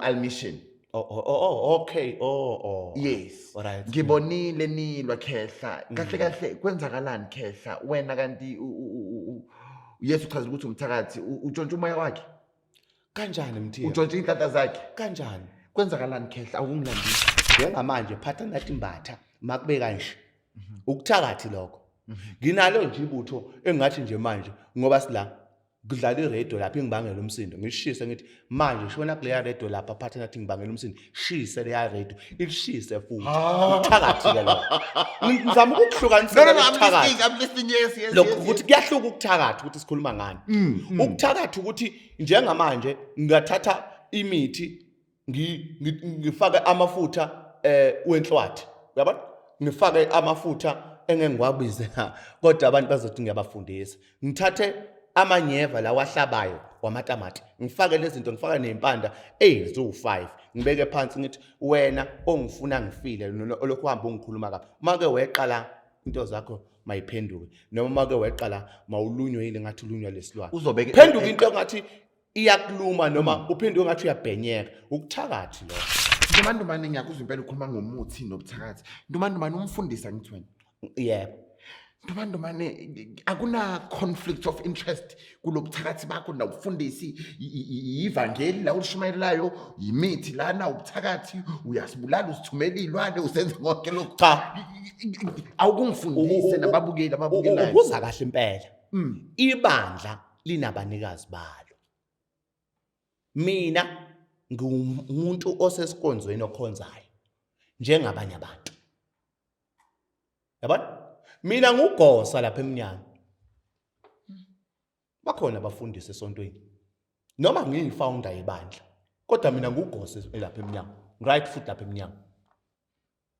Almission. Okay. Yes. Alright. Ngibonile nilwa Khehla. Kahle kwenzakalani Khehla? Wena kanti Yesu uchaza ukuthi umthakathi utshontsha umoya wakhe. Kanjani Mthiya? Utshontsha inhlata zakhe. Kanjani? Kwenzakalani Khehla? Awungilandisi. Njengamanje phatha nathi imbatha makube kanje. Ukuthakathi lokho. Nginalo nje ibutho engathi nje manje ngoba sila kudlala iradio lapha ingibangela umsindo ngishise ngithi manje shona kuleya radio lapha phatha nathi ngibangela umsindo shise leya radio ilishise futhi ukuthakathi ke lo ngizama ukuhlukanisa I'm listening. Yes. lokho ukuthi kuyahluka ukuthakathi ukuthi sikhuluma ngani ukuthakathi ukuthi njengamanje ngingathatha imithi ngifake amafutha wenhlwathi uyabona ngifake amafutha engengikwabize kodwa abantu bazothi ngiyabafundisa ngithathe amanyeva la wahlabayo wamatamati ngifake lezi zinto ngifaka nempanda eziwu5 ngibeke phansi ngithi wena ongifuna ngifile lokho hamba ungikhuluma kapha make weqala into zakho mayiphenduke noma make weqala mawulunywe yile ngathi ulunywa lesilwane uzobeke phenduka into ngathi iyakuluma noma uphenduke ngathi uyabhenyeka ukuthakathi lo Ndomandumane ngiyakuzwa impela ukhuluma ngomuthi nobuthakathi. Ndomandumane umfundisa ngithi wena. yebo Ndomandumane akuna conflict of interest kulobuthakathi bakho na ufundisi ivangeli la ulishumayelayo imithi lana ubuthakathi uyasibulala usithumela ilwane usenza konke lokho cha awukungifundise nababukeli ababukelayo ukuza kahle impela ibandla linabanikazi balo mina ngumuntu osesikonzweni okhonzayo njengabanye abantu yabona mina ngugosa lapha eminyango bakhona abafundisi esontweni noma ngiyifounder yebandla kodwa mina ngugosa lapha eminyango right foot lapha eminyango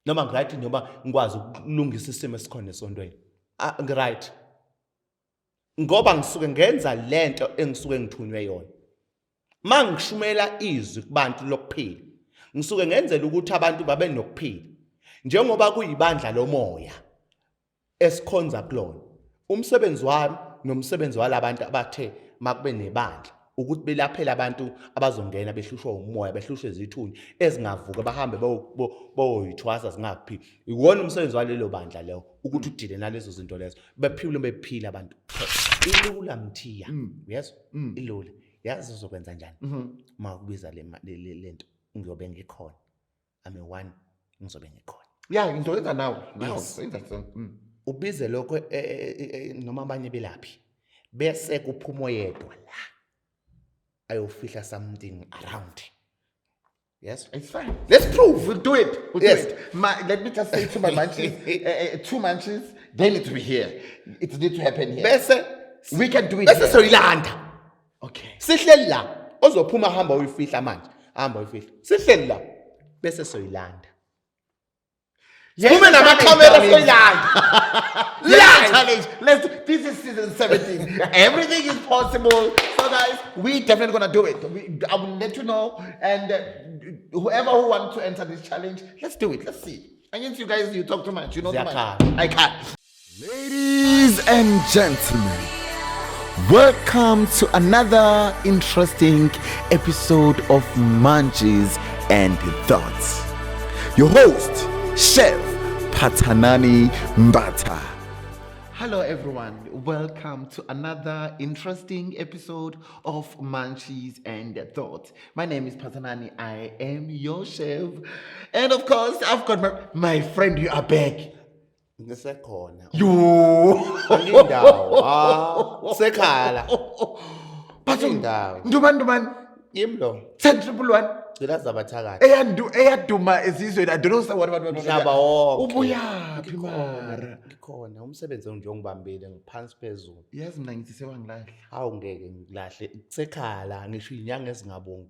noma ngiright noma ngikwazi ukulungisa isimo esikhona esontweni ngiright ngoba ngisuke ngenza lento engisuke ngithunywe yona mangishumela izwi kubantu lokuphila ngisuke ngenzela ukuthi abantu babe nokuphila njengoba kuyibandla lomoya esikhonza kulona umsebenzi wami nomsebenzi walabantu abathe makube nebandla ukuthi belaphela abantu abazongena behlushwa umoya behlushwe izithunywa ezingavuka bahambe boyithwasa zingaphi iwona umsebenzi walelo bandla leyo ukuthi udile nalezo zinto lezo bephila abantu ilula Mthiya yes ilula yazi uzokwenza njani makubiza lento ngiyobe ngikhona ame 1 ngizobe ngikhona yeah ngizoyenza nawe senza ubize lokho noma abanye belaphi bese kuphuma yedwa la ayofihla something around yes it's fine let's prove we'll do it yes. do it let me just say to my munchies 2 munchies they need to be here it needs to happen here bese we can do it bese soyilanda okay sihleli la ozophuma hamba uyifihla manje hamba uyifihla sihleli la bese soyilanda kume namakhamera soyilanda challenge this is season 17 everything is possible so guys we definitely gonna do it I will let you know and whoever who wants to enter this challenge let's do it let's see against you guys you talk too much you know too much I can't ladies and gentlemen, welcome to another interesting episode of Munchies and Thoughts. Your host, Chef Pathanani Mbata. Hello everyone, welcome to another interesting episode of Munchies and Thoughts. My name is Pathanani, I am your chef. And of course, I've got my friend, you are back. ngisekhona You! indawo sekhala indawo Nduman, yimlo Triple One. gcila zabathakathi Eyaduma ezizweni, I don't know what. mhlaba wonke Ubuyaphi mara? ngikhona umsebenzi nje ongibambile ngiphansi phezulu Yazi mina ngithi sewangilahla. hawu ngeke ngilahle kusekhala ngisho inyanga ezingabongi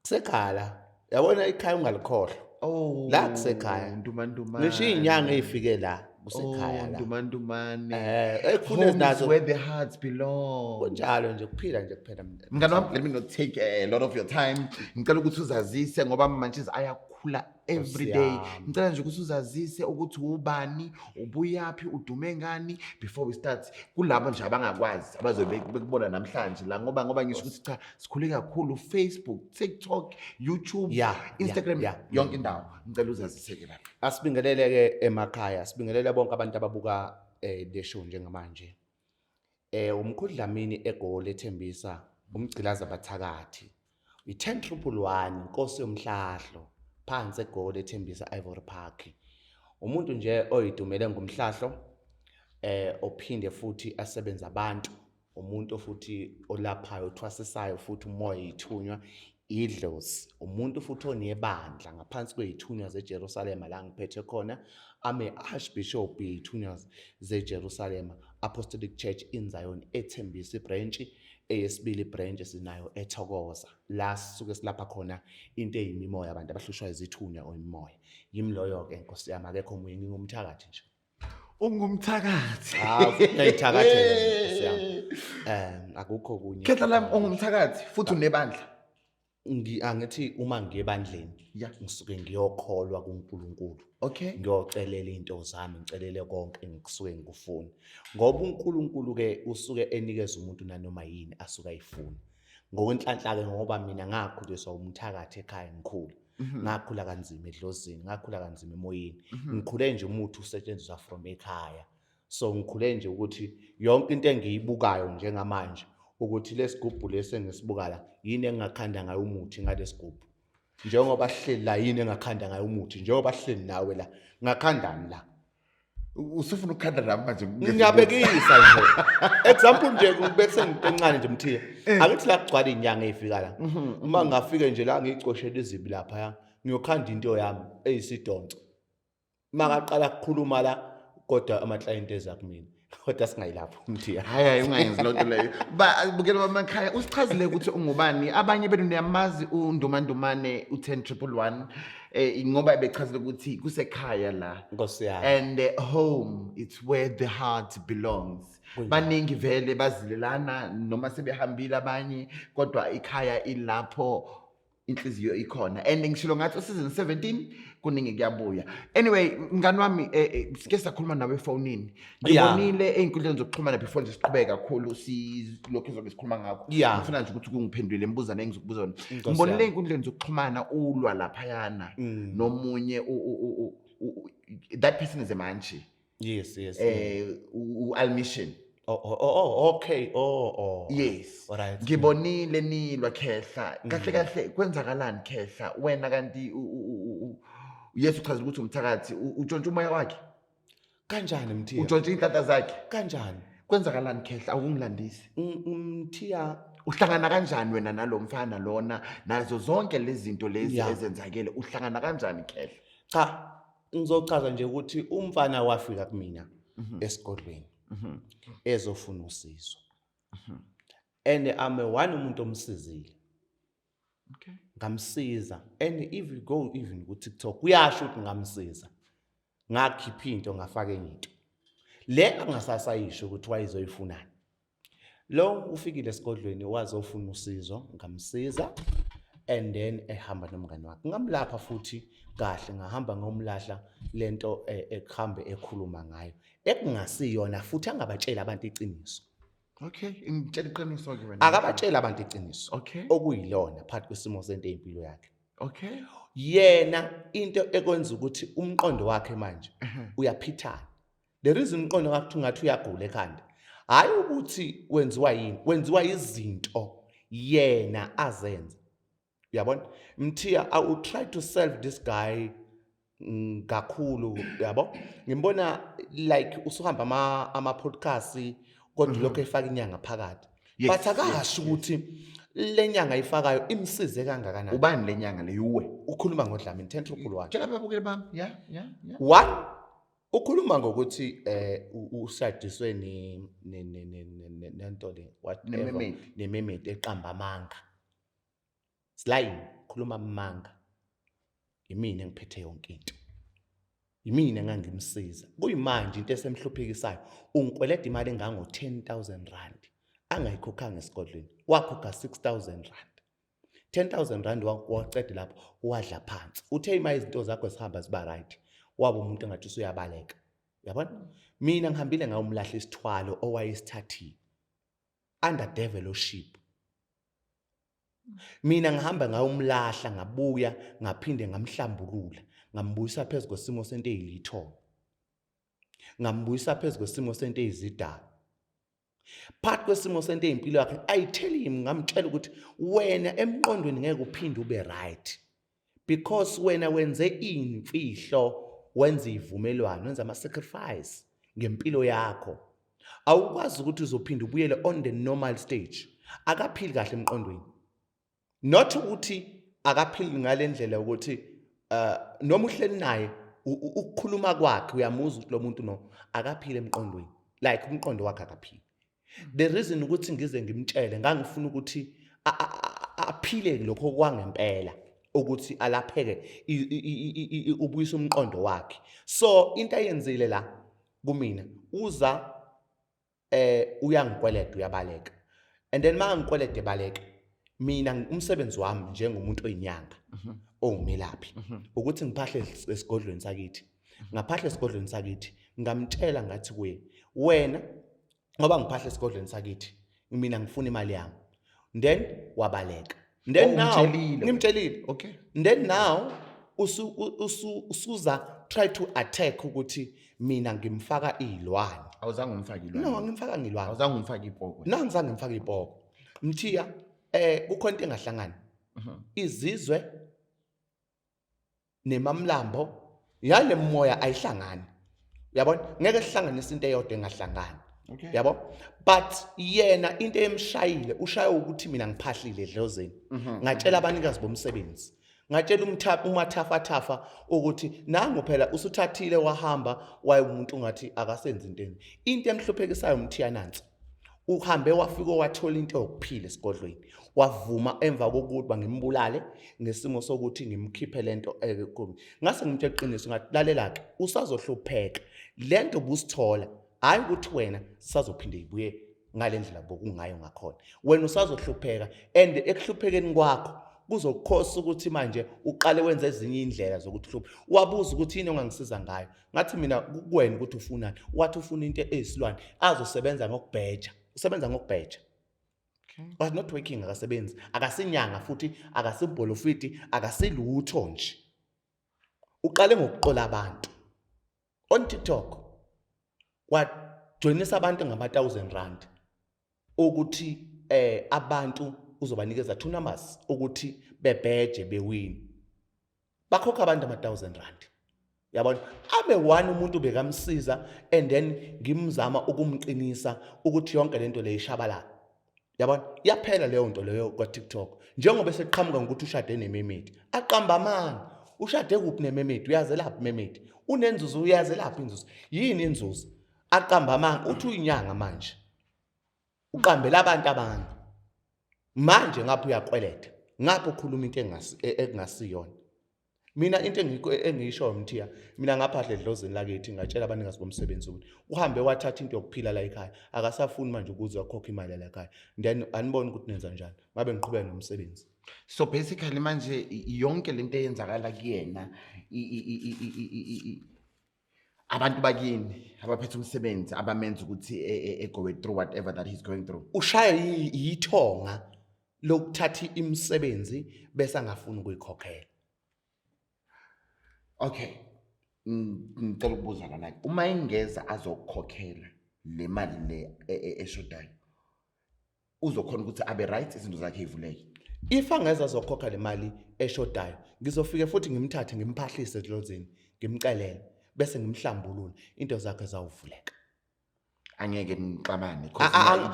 kusekhala yabona ikhaya ungalikhohlwa Oh, la kusekhaya Nduman. ngisho inyanga ezifike la kusekhaya la Nduman. ekufuna Home is nazo where the hearts belong. kunjalo nje kuphila nje kuphela Mngani wami, let me not take a lot of your time. Ngicela ukuthi uzazise ngoba manje ayakhula ukukhula every day. yami. Ngicela nje ukuthi uzazise ukuthi ubani, ubuyaphi, udume ngani before we start. Kulabo nje abangakwazi abazobe bekubona namhlanje la ngoba ngisho ukuthi cha sikhule kakhulu Facebook, TikTok, YouTube, Instagram, yonke indawo. Ngicela uzazise ke lapha. Asibingelele-ke emakhaya, sibingelele bonke abantu ababuka le show njengamanje. Umkhudlamini eGoli eThembisa, umgcilaza abathakathi. I-10-111 Nkosi yomhlahlo phansi eGoli eThembisa Ivory Park. Umuntu nje oyidumele ngomhlahlo ophinde futhi asebenza abantu, umuntu futhi olaphayo othwasisayo futhi umoya ithunywa idlozi, umuntu futhi onebandla ngaphansi kwezithunywa zeJerusalem la ngiphethe khona. Ame Archbishop yithunywa zeJerusalem Apostolic Church in Zion eThembisa branch, eyesibili branch sinayo eThokoza. La sisuke silapha khona into eyimimoya abantu abahlushwa izithunywa oyimoya. Yimi loyo ke Nkosi yami, akekho omunye, ngingumthakathi nje. Ungumthakathi. Ngiyithakathela Nkosi yami. Akukho kunye. Khetha lami ungumthakathi futhi unebandla. Angithi uma ngiyebandleni ngisuke ngiyokholwa kuNkulunkulu. Okay. Ngiyocelela into zami, ngicelele konke ngikusuke ngikufuna. Ngoba uNkulunkulu ke usuke enikeza umuntu nanoma yini asuka ayifuna. Ngokwenhlanhla ke ngoba mina ngakhuliswa umthakathi ekhaya ngikhulu. Ngakhula kanzima edlozini, ngakhula kanzima emoyeni. Ngikhule nje umuthi usetshenziswa from ekhaya. So ngikhule nje ukuthi yonke into engiyibukayo njengamanje ukuthi lesigubhu lesengisibuka la yini engakhanda ngayo umuthi ngalesigubhu. Njengoba sihleli la yini engakhanda ngayo umuthi, njengoba sihleli nawe la ngakhandani la. Usufuna ukukhanda nami manje. Ngiyabekisa nje. Example nje ngibekise into encane nje Mthiya. Akithi la kugcwala inyanga ezifika la. Uma ngafike nje la ngiyicoshela izibi lapha ya, ngiyokhanda into yami eyisidonco. Makaqala ukukhuluma la kodwa ama client eza kumina. Kodwa singayilapho Mthiya. Hayi ungayenzi lonto leyo. Bukela bamakhaya usichazile ukuthi ungubani. Abanye benu niyamazi uNdumandumane u10-111 ngoba bechazile ukuthi kusekhaya la. Nkosi yami. And home, it's where the heart belongs. Baningi vele bazilelana noma sebehambile abanye kodwa ikhaya ilapho inhliziyo ikhona. And ngishilo ngathi season 17 kuningi kuyabuya. Anyway, mngani wami sike sakhuluma nawe efonini. Ngibonile einkundleni zokuxhumana before nje siqhubeka kakhulu silokho ezobe sikhuluma ngakho. Ngifuna nje ukuthi ungiphendule imibuzane engizokubuza wona. Ngibonile einkundleni zokuxhumana ulwa lapha yana nomunye that person is a manchi. Yes. Almission. Okay. Yes. Alright. Ngibonile nilwa Khehla. Kahle kwenzakalani Khehla? Wena kanti Yesu chaza ukuthi umthakathi utshontsha umoya wakhe. Kanjani Mthiya? Utshontsha inhlata zakhe. Kanjani? Kwenzakalani Khehla? Awungilandisi. Mthiya, uhlangana kanjani wena nalomfana lona nazo zonke lezi zinto lezi ezenzakele? Uhlangana kanjani Khehla? Cha, ngizochaza nje ukuthi umfana wafika kumina esigodlweni. Ezofuna usizo. And I'm one umuntu omsizile. Okay. Ngamsiza. And if you go even ku TikTok uyasho ukuthi ngamsiza. Ngakhipha into ngafaka into. Le angasasayisho ukuthi wayizoyifunani. Lo ufikile esigodlweni wazofuna usizo, ngamsiza. And then ehamba nomngane wakhe. Ngamlapha futhi kahle, ngahamba ngomlahla lento ekhambe ekhuluma ngayo. Ekungasiyona futhi angabatshela abantu iqiniso. Okay, ngitshela iqiniso ke wena. Akabatshela abantu iqiniso. Okay. Okuyilona phakathi kwesimo sento empilo yakhe. Okay. Yena into ekwenza ukuthi umqondo wakhe manje uyaphithana. The reason umqondo wakhe ungathi uyagula ekhanda. Hayi ukuthi wenziwa yini, wenziwa izinto yena azenza. Uyabona? Mthiya, I will try to solve this guy kakhulu, yabo. Ngimbona like usuhamba ama podcast kodwa lokho efaka inyanga phakathi. But akasho ukuthi lenyanga ifakayo imsize kangakanani. Ubani lenyanga leyuwe? Ukhuluma ngodlamini 10-111. Tshela ababukeli bami. Yeah. One, ukhuluma ngokuthi ushadiswe nento le whatever nememedi eqamba amanga. Slime khuluma amanga. Yimina engiphethe yonke into. Yimina ngangimsiza. Kuyimanje into esemhluphekisayo. Ungikweleda imali engango 10,000 rand. Angayikhokhanga esigodlweni. Wakhokha 6,000 rand. 10,000 rand wacede lapho wadla phansi uthe ima izinto zakho zihamba ziba right waba umuntu engathi usuyabaleka yabona mina ngihambile ngawo umlahla isithwalo owayesithathile under developership mina ngihamba ngawo umlahla ngabuya ngaphinde ngamhlambulula ngambuyisa phezulu kwesimo sento ezilitho ngambuyisa phezulu kwesimo sento ezidala part kwesimo sento ezimpilo yakhe ayitheli him ngamtshela ukuthi wena emqondweni ngeke uphinde ube right because wena wenze imfihlo wenza ivumelwano wenza ama sacrifice ngempilo yakho awukwazi ukuthi uzophinda ubuyele on the normal stage akaphili kahle emqondweni not ukuthi akaphili ngalendlela ukuthi noma uhleli naye ukukhuluma kwakhe uyamuzwa ukuthi lo muntu no akaphile emqondweni like umqondo wakhe akaphili the reason ukuthi ngize ngimtshele ngangifuna ukuthi aphile lokho kwangempela ukuthi alapheke ubuyisa umqondo wakhe so into ayenzile la kumina uza uyangikweleda uyabaleka and then mangikweleda ebaleka mina umsebenzi wami njengomuntu oyinyanga owumelaphi ukuthi ngiphahle esigodlweni sakithi ngaphahla esigodlweni sakithi ngamtshela ngathi kuye wena ngoba ngiphahle esigodlweni sakithi mina ngifuna imali yami then wabaleka then now ngimtshelile okay then now usuza try to attack ukuthi mina ngimfaka izilwane awuzange umfaki ilwane no ngimfaka ngilwane awuzange umfaki ipoko no ngizange ngimfaka ipoko mthiya kukhona into engahlangani izizwe nemamlambo yale moya ayihlangani yabona ngeke sihlanganise into eyodwa engahlangani okay yabo but yena into emshayile ushaya ukuthi mina ngiphahlile edlozeni ngatshela abanikazi bomsebenzi ngatshela umathafathafa ukuthi nangu phela usuthathile wahamba waye umuntu ngathi akasenzi into emhluphekisayo umthiya nansi uhambe wafika wathola into yokuphila esigodlweni wavuma emva kokuthi bangimbulale ngesimo sokuthi ngimkhiphe lento ekumi ngase ngimthe qiniso ngathi lalela ke usazohlupheka lento busithola hayi ukuthi wena sisazophinde ibuye ngalendlela bokungayo ngakhona wena usazohlupheka and ekuhluphekeni kwakho kuzokhosa ukuthi manje uqale wenze ezinye indlela zokuthi hluphe wabuza ukuthi yini ongangisiza ngayo ngathi mina kuwena ukuthi ufunani wathi ufuna into ezisilwane azosebenza ngokubheja usebenza ngokubheja was not working akasebenzi akasinyanga futhi akasibholofiti akasilutho nje uqale ngokuqola abantu on TikTok wajoinisa abantu ngama-1000 rand ukuthi abantu uzobanikeza 2 numbers ukuthi bebheje bewini bakhokha abantu ama-1000 rand yabona abe one umuntu bekamsiza and then ngimzama ukumqinisa ukuthi yonke lento le ishabalala yabona yaphela leyo nto leyo kwa TikTok njengoba seqhamuka ngokuthi ushade nememedi aqamba amanga ushade kuphi nememedi uyaze laphi memedi unenzuzo uyaze laphi inzuzo yini inzuzo aqamba amanga uthi uyinyanga manje uqambela abantu abanye manje ngapho uyakweleta ngapho ukhuluma into engasiyona mina into engiyisho umthiya mina ngaphahla edlozeni lakithi ngatshela abanikazi bomsebenzi ukuthi uhambe wathatha into yokuphila la ekhaya akasafuni manje ukuze akhokhe imali la ekhaya then anibona ukuthi nenza njani ngabe ngiqhubeka nomsebenzi so basically manje yonke lento eyenzakala kuyena abantu bakini abaphethe umsebenzi abamenza ukuthi go through whatever that he's going through ushaya yithonga lokuthatha imisebenzi bese angafuni ukuyikhokhela okay ngicela ukubuza la uma ingeza azokukhokhela le mali le eshodayo uzokhona ukuthi abe right izinto zakhe ivuleke if angeza azokhokha le mali eshodayo ngizofike futhi ngimthathe ngimphahlise edlozeni ngimcelele bese ngimhlambulula into zakhe zawuvuleka angeke ngixabane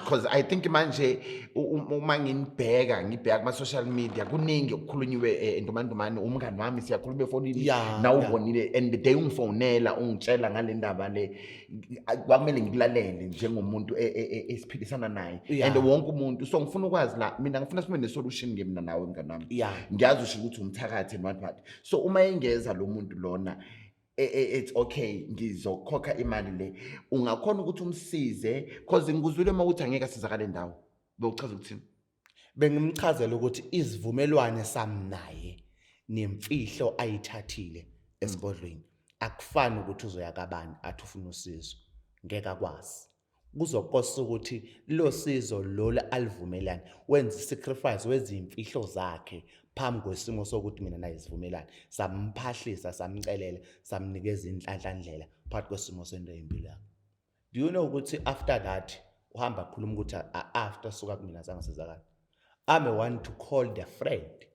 because I think manje uma ngibheka kuma social media kuningi okukhulunyiwe entomantomane umngani wami siyakhuluma efonini nawubonile and the day ungifonela ungitshela ngale ndaba le kwakumele ngikulalele njengomuntu esiphilisana naye and wonke umuntu so ngifuna ukwazi la mina ngifuna sibe ne solution ngemina nawe mngani wami ngiyazi usho ukuthi umthakathi and what so uma ingeza lo muntu lona it's okay ngizokhokha imali le ungakhona ukuthi umsize because ngikuzwile uma uthi angeke asizakale ndawo bewuchaza ukuthini bengimchazela ukuthi izivumelwane sami naye nemfihlo ayithathile esigodlweni akufani ukuthi uzoya kabani athi ufuna usizo ngeke akwazi kuzokosa ukuthi lo sizo lo alivumelane wenza sacrifice wezimfihlo zakhe phambi kwesimo sokuthi mina naye sivumelane samphahlisa samcelela samnikeza inhlanhlandlela phakathi kwesimo sento empilo yakhe. Do you know ukuthi after that uhamba khuluma ukuthi after suka kumina zange sizakala I'm one to call the friend.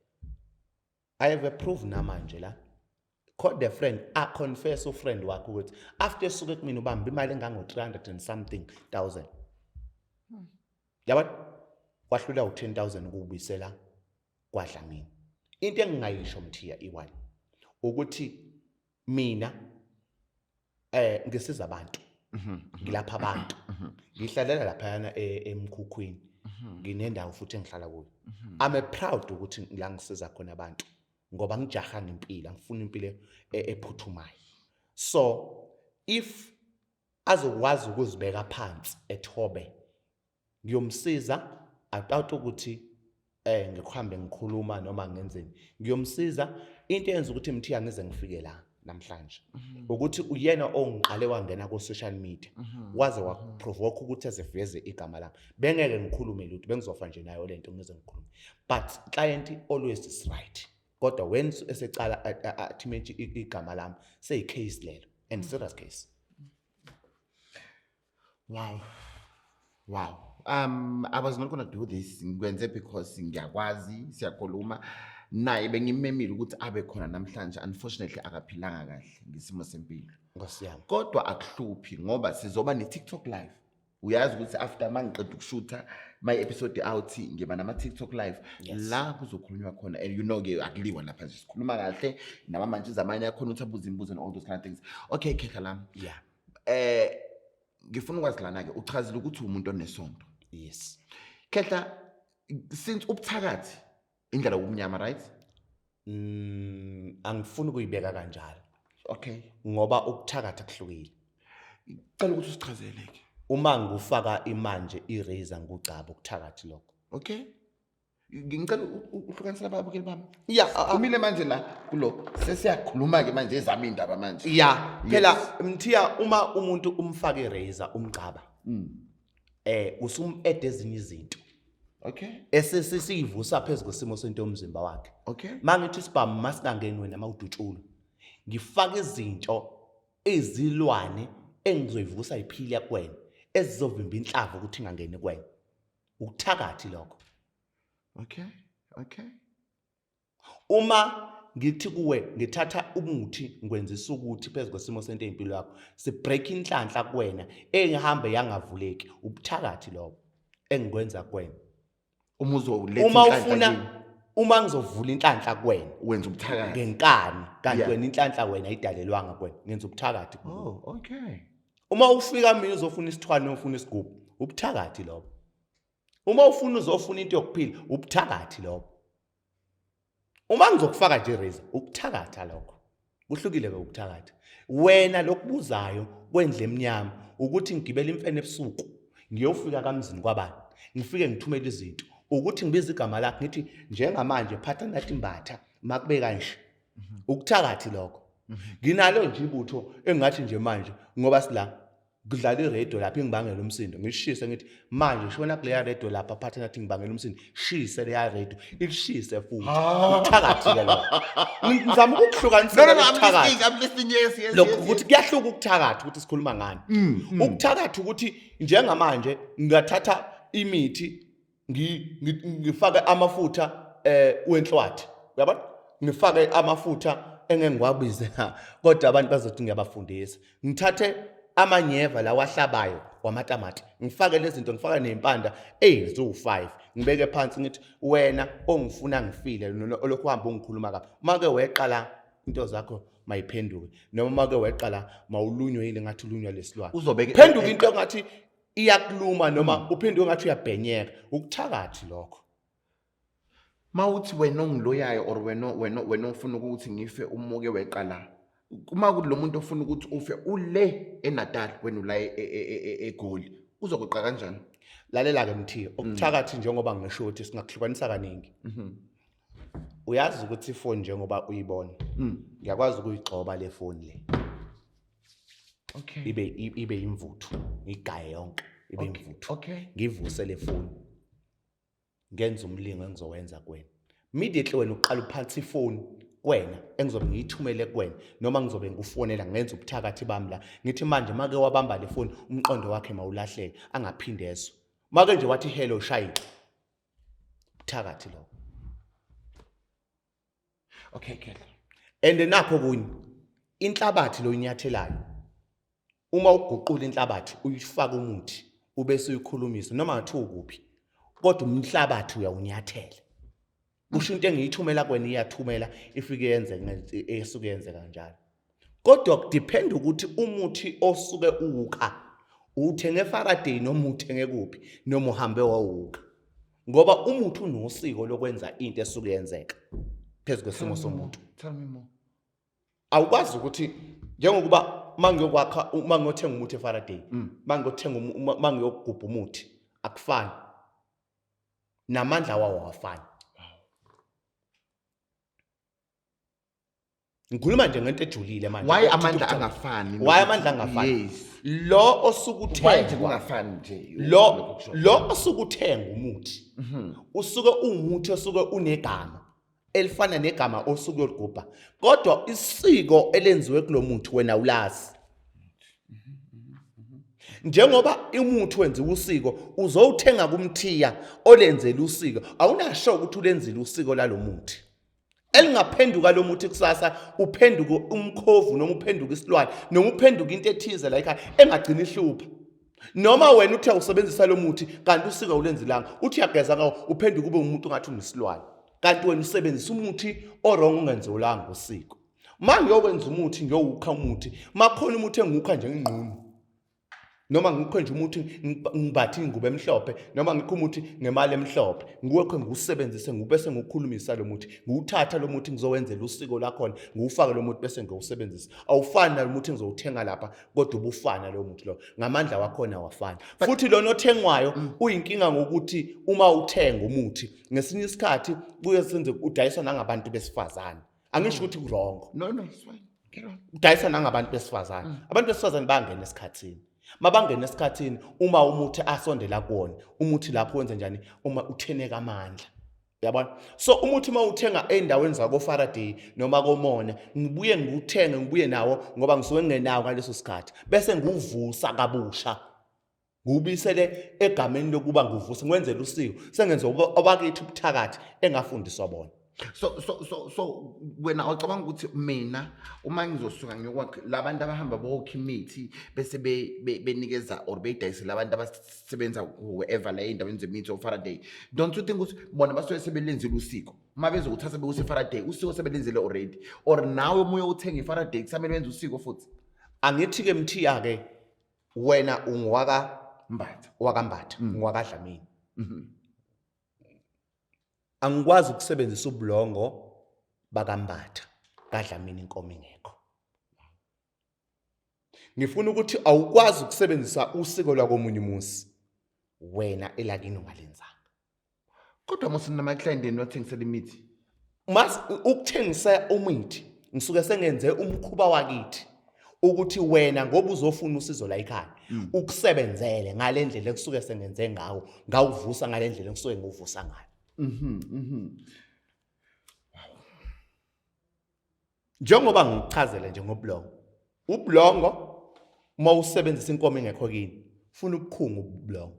I have a proof namanje la. Call the friend, confess friend wakho ukuthi after suke kumina ubamba imali engango 300 and something thousand. Yabona kwahlula u10,000 ukubuyisela kwadla mina. Into engingayisho Mthiya i1 ukuthi mina ngisiza abantu. Ngilapha abantu. Ngihlalela lapha yana emkhukhwini. Nginendawo futhi engihlala kuyo. I'm proud ukuthi la ngisiza khona abantu ngoba ngijaha ngempilo ngifuna impilo ephuthumayo. So if azokwazi ukuzibeka phansi ethobe ngiyomsiza atawuthi ukuthi ngikuhambe ngikhuluma noma ngenzeni ngiyomsiza into eyenza ukuthi Mthiya ngize ngifike la namhlanje ukuthi uyena ongiqale wangena ku social media waze waprovoke ukuthi aziveze igama lami bengeke ngikhulume lutho bengizofa nje nayo lento ngize ngikhulume but client always is right kodwa when esecala athi mention igama lami say case lelo and serious case. Wow. I was not going to do this ngikwenze because ngiyakwazi siyakhuluma naye bengimemile ukuthi abe khona namhlanje unfortunately akaphilanga kahle ngisimo sempilo Ngosiyami kodwa akuhluphi ngoba sizoba ne TikTok live uyazi ukuthi after mangiqeda ukushootha my episode out ngiba nama TikTok live la kuzokhulunywa khona and you know ke akuliwa lapha nje sikhuluma kahle nama manje zamanye yakhona ukuthi abuze imibuzo and all those kind of things. Okay Khehla lami ngifuna ukwazi lana ke uchazile ukuthi umuntu onesonto. Yes Khehla since ubuthakathi indlela ubumnyama right? Angifuni ukuyibeka kanjalo. Okay. Ngoba ukuthakatha kuhlukile. Cela ukuthi usichazele ke. Uma ngufaka imanje irazor ngugcaba ukuthakathi lokho. Okay. Ngicela uhlukanisa ababukeli bami. Yeah, kumile manje la kulo. Sesiyakhuluma ke manje ezami indaba manje. Yeah, phela Mthiya uma umuntu umfaka irazor umgcaba. Usum add ezinye izinto. Okay. Esesivusa phezulu kwesimo sento umzimba wakhe. Okay. Mangithi sibam masingangeni wena mawudutshulo. Ngifaka izinto ezilwane engizoyivusa iphili yakwena ezizovimba inhlava ukuthi ingangeni kwena. Ukuthakathi lokho. Okay. Uma ngithi kuwe ngithatha umuthi ngikwenzisa ukuthi phezulu kwesimo sento empilo yakho sibreak inhlanhla kuwena engihambe yangavuleki ubuthakathi lokho engikwenza kuwena. Uma ngizovula inhlanhla kuwena wenza ubuthakathi ngenkani kanti wena inhlanhla wena ayidalelwanga kuwena ngenza ubuthakathi. Oh, okay. Uma ufika mina uzofuna isithwane ufuna isigubhu ubuthakathi lobo. Uma ufuna uzofuna into yokuphila ubuthakathi lobo. Uma ngizokufaka nje irazor ukuthakatha lokho kuhlukile ke ukuthakatha. Wena lokubuzayo kwendle eminyama ukuthi ngigibele imfene ebusuku ngiyofika kamzini kwabani ngifike ngithumela izinto ukuthi ngibiza igama lakho ngithi njengamanje phatha nathi imbatha makube kanje ukuthakathi lokho. Nginalo nje ibutho engathi nje manje ngoba sila kudlala iradio lapha ngibangela umsindo ngishise ngithi manje shona kule radio lapha phatha nathi ngibangela umsindo shise le radio ilishise futhi ukuthakathi ke lo ngizama ukuhlukanisela ukuthakathi. I'm listening. Yes. Lokho ukuthi kuyahluka ukuthakathi ukuthi sikhuluma ngani. Ukuthakathi ukuthi njengamanje ngingathatha imithi ngifake amafutha wenhlwathi uyabona ngifake amafutha engengikwabize kodwa abantu bazothi ngiyabafundisa ngithathe amanyeva la wahlabayo wamatamati ngifake lezi zinto ngifaka nempanda eziwu5 ngibeke phansi ngithi wena ongifuna ngifile lokho uhamba ungikhuluma kapha make weqala into zakho mayiphenduke noma make weqala mawulunywe yile ngathi ulunywa lesilwane uzobeke phenduka into ngathi iyakuluma noma uphenduke ngathi uyabhenyeka ukuthakathi lokho. Mawuthi wena ongiloyayo or wena ufuna ukuthi ngife umuke weqala kuma kuthi lo muntu ofuna ukuthi ufe ule eNatal wena ula eGoli uzokweqa kanjani? lalela ke mthiyo okuthakathi njengoba ngisho ukuthi singakuhlukanisa kaningi uyazi ukuthi ifoni njengoba uyibona ngiyakwazi ukuyigcoba le foni le Okay. ibe imvuthu ngigaye yonke ibe imvuthu Okay. ngivuse le foni ngenza umlingo engizowenza kuwena immediately wena uqala uphatha ifoni kwena engizobe ngiyithumele kuwena noma ngizobe ngikufonela ngenza ubuthakathi bami la ngithi manje make wabamba le foni umqondo wakhe mawulahleke angaphinde ezwe make nje wathi hello shayi ubuthakathi lo Okay, okay. and nakho kunye inhlabathi lo inyathelayo uma uguqula inhlabathi uyifaka umuthi ubese uyikhulumisa noma ngathi ukuphi kodwa umhlabathi uyawunyathela kusho into engiyithumela kwena iyathumela ifike yenze esuke yenze kanjalo kodwa kudepend ukuthi umuthi osuke uwukha uthenge Faraday noma uthenge kuphi noma uhambe wawuka ngoba umuthi unosiko lokwenza into esuke yenzeka phezu kwesimo somuntu. Tell me more. Awukwazi ukuthi njengokuba mangiyokwakha mangiyothenga umuthi eFaraday mangiyothenga mangiyogubha umuthi akufani namandla wawo awafani. Ngikhuluma nje ngento ejulile manje. Why amandla angafani? Why amandla angafani? Yes. Lo osukuthenga Why kungafani nje? lo osukuthenga umuthi usuke umuthi osuke unegama elifana negama osuke uligubha kodwa isiko elenziwe kulomuthi wena ulazi njengoba umuthi wenziwe usiko uzowuthenga kumthiya olenzela usiko awunasho ukuthi ulenzile usiko lalomuthi elingaphenduka lo muthi kusasa uphenduke umkhovu noma uphenduke isilwane noma uphenduke into ethize la ekhaya engagcina ihlupha noma wena uthi awusebenzisa lo muthi kanti usiko ulenzilanga uthi yageza ngawo uphenduke ube umuntu ngathi unesilwane kanti wena usebenzisa umuthi orong ungenziwanga ngosiko mangiyokwenza umuthi ngiyowukha umuthi makhona umuthi engukha nje ngingqunu noma ngikho nje umuthi ngibathi ingubo emhlophe noma ngikho umuthi ngemali emhlophe nguwekho ngusebenzise ngubese ngokukhulumisa lo muthi ngiwuthatha lo muthi ngizowenzela usiko lakhona ngiwufaka lo muthi bese ngiyosebenzisa awufani nalo muthi ngizowuthenga lapha kodwa ubufana lo muthi lo ngamandla wakhona wafana futhi lona othengwayo uyinkinga ngokuthi uma uthenga umuthi ngesinye isikhathi kuyesenze udayiswa nangabantu besifazane angisho ukuthi wrong No, it's fine. Get on. udayiswa nangabantu besifazane abantu besifazane bangena esikhathini mabangena esikhathini uma umuthi asondela kuwona umuthi lapho wenza njani uma utheneka amandla yabona so umuthi mawuthenga endaweni zako Faraday noma komona ngibuye ngikuthenge ngibuye nawo ngoba ngisuke ngenawo ngaleso sikhathi bese ngiwuvusa kabusha ngubisele egameni lokuba ngivusa ngwenzela usiko sengenza abakithi ubuthakathi engafundiswa bona. So wena awucabanga ukuthi mina uma ngizosuka ngiyokwakha labantu abahamba bokho imithi bese benikeza or beyidayisela abantu abasebenza whoever la endaweni zemithi oFaraday, don't you think ukuthi bona basuke sebelenzile usiko uma bezokuthatha bekuse Faraday usiko sebelenzile already or nawe moya uthenga iFaraday kusamele wenze usiko futhi? Angithi ke mthiya ke wena ungwaka Mbatha wakambatha ngwaka Dlamini angikwazi ukusebenzisa ubulongo bakambatha kaDlamini inkomo ingekho. Ngifuna ukuthi awukwazi ukusebenzisa usiko lwakomunye umuzi wena elakini ungalenzanga. kodwa mose nama client enothengisela imithi Mas ukuthengisa umuthi ngisuke sengenze umkhuba wakithi ukuthi wena ngoba uzofuna usizo la ekhaya ukusebenzele ngalendlela ekusuke sengenze ngawo ngawuvusa ngalendlela ekusuke ngivusa ngayo. Njengoba ngichazele nje ngobulongo ubulongo mawusebenzisa inkomo engekho kini ufuna ukukhunga ubulongo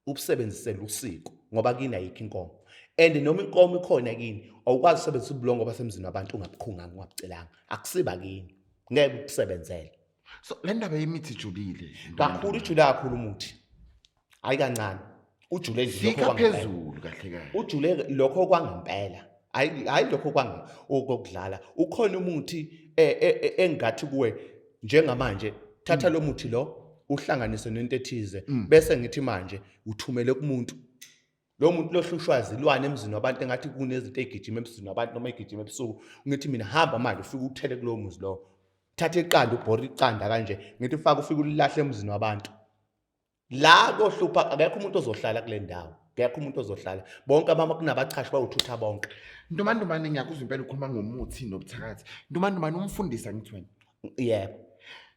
ubusebenzisele usiko ngoba kini ayikho inkomo and noma inkomo ikhona kini awukwazi ukusebenzisa ubulongo basemzini wabantu ungabukhunganga ungabucelanga akusiba kini ngeke ukusebenzele. so le ndaba yemithi ijulile Kakhulu ijule kakhulu umuthi hayi kancane ujule nje fika lokho kwangempela phezulu kahle kahle ujule lokho kwangempela hayi lokho okudlala ukhona umuthi engathi kuwe njengamanje thatha lo muthi lo uhlanganise nento ethize bese ngithi manje uthumele kumuntu lo muntu lohlushwa izilwane emzini wabantu engathi kunezinto egijima emzini wabantu noma egijima ebusuku ngithi mina hamba manje ufike uthele kulo muzi lo thatha iqanda ubhora iqanda kanje ngithi ufaka ufike ulilahle emzini wabantu La kohlupha akekho umuntu ozohlala kule ndawo. Akekho umuntu ozohlala. Bonke kunabachashi bawuthutha bonke. Ntombazane ngiyakuzwa impela ukhuluma ngomuthi nobuthakathi. Ntombazane umfundisa ngithi wena. Yebo.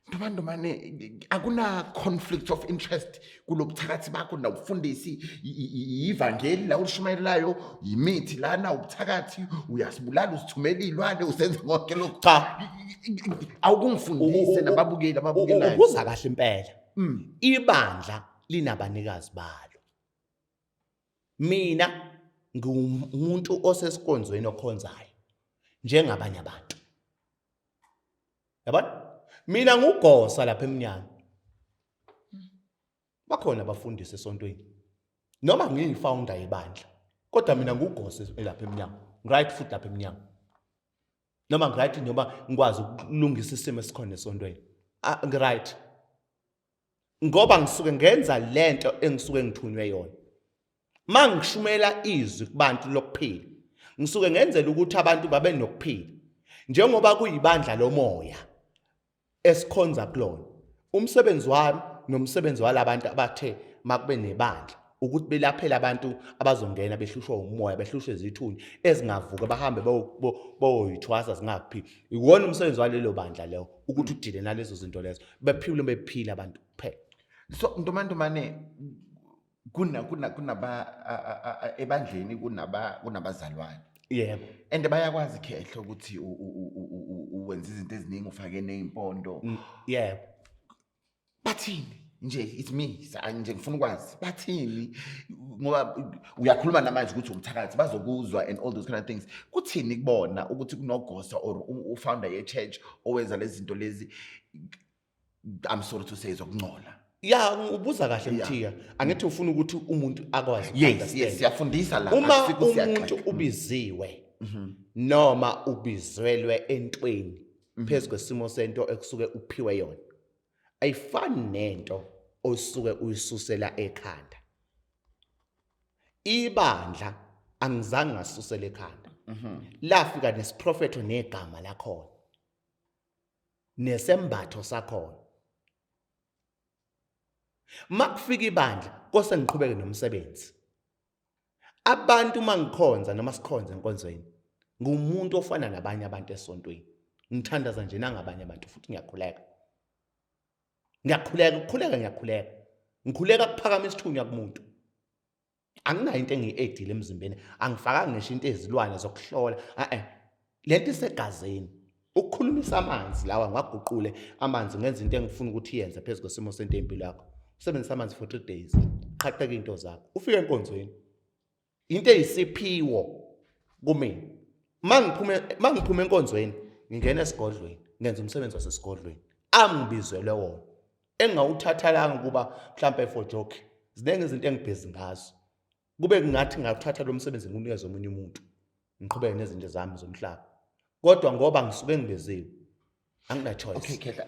Ntombazane akuna conflict of interest kulobuthakathi bakho na ufundisi ivangeli la ulishumayelayo imithi lana ubuthakathi uyasibulala usithumela ilwane usenza konke lokho. Cha. Awukungifundise nababukeli ababukelayo. Ukuza kahle impela. Ibandla linabanikazi balo. Mina ngumuntu osesikonzweni okhonzayo njengabanye abantu. Yabona? Mina ngugosa lapha eminyango. Bakhona abafundisi esontweni. Noma ngiyifounder yebandla, kodwa mina ngugosa lapha eminyango. Right foot lapha eminyango. Noma right noma ngikwazi ukulungisa isimo esikhona esontweni. Right. Ngoba ngisuke ngenza lento engisuke ngithunywe yona. Mangishumela izwi kubantu lokuphila. Ngisuke ngenzela ukuthi abantu babe nokuphila. Njengoba kuyibandla lomoya esikhonza kulona. Umsebenzi wami nomsebenzi walabantu abathe makube nebandla ukuthi belaphela abantu abazongena behlushwa umoya, behlushwe izithunywa ezingavuka bahambe boyithwasa zingaphi. Iwona umsebenzi walelo bandla leyo ukuthi udile nalezo zinto lezo. Bephile bephila abantu kuphela. So ntombazane ebandleni kunabazalwane. Yebo. And bayakwazi khehlo ukuthi uwenza izinto eziningi ufake neimpondo. Yebo. Bathini nje it's me nje ngifuna ukwazi bathini ngoba uyakhuluma namanje ukuthi umthakathi bazokuzwa and all those kind of things. Kuthini kubona ukuthi kunogosa or ufounder ye church owenza lezi zinto lezi I'm sorry to say izokungcola. Ya ubuza kahle Mthiya. Angithi ufuna ukuthi umuntu akwazi Yes siyafundisa la uma umuntu ubiziwe noma ubizelwe entweni phezulu kwesimo sento ekusuke uphiwe yona. Ayifani nento osuke uyisusela ekhanda. Ibandla angizange ngasusela ekhanda. Lafika nesiprofeto negama lakhona. Nesembatho sakhona. Makufika ibandla kose ngiqhubeke nomsebenzi. Abantu mangikhonza noma sikhonza enkonzweni ngumuntu ofana nabanye abantu esontweni. Ngithandaza nje nangabanye abantu futhi ngiyakhuleka. Ngikhuleka kuphakama isithunywa kumuntu. Anginayo into engiyi-edile emzimbeni. Angifakanga ngisho into ezilwane zokuhlola. Lento isegazini. Ukukhulumisa amanzi lawa ngaguqule amanzi ngenza into engifuna ukuthi iyenze phezulu kwesimo sento empilo yakho. Usebenzisa amanzi for 3 days. Qhaqeka into zakho. Ufike enkonzweni. Into eyisiphiwo kumina. Mangiphuma enkonzweni, ngingena esigodlweni, ngenza umsebenzi wasesigodlweni. Angibizelwe wona. Engawuthathalanga kuba mhlambe for joke. Ziningi izinto engibhezi ngazo. Kube ngathi ngawuthatha lo msebenzi nginikeze omunye umuntu. Ngiqhubeke nezinto zami zomhlaba. Kodwa ngoba ngisuke ngibeziwe, angina choice. Okay khehla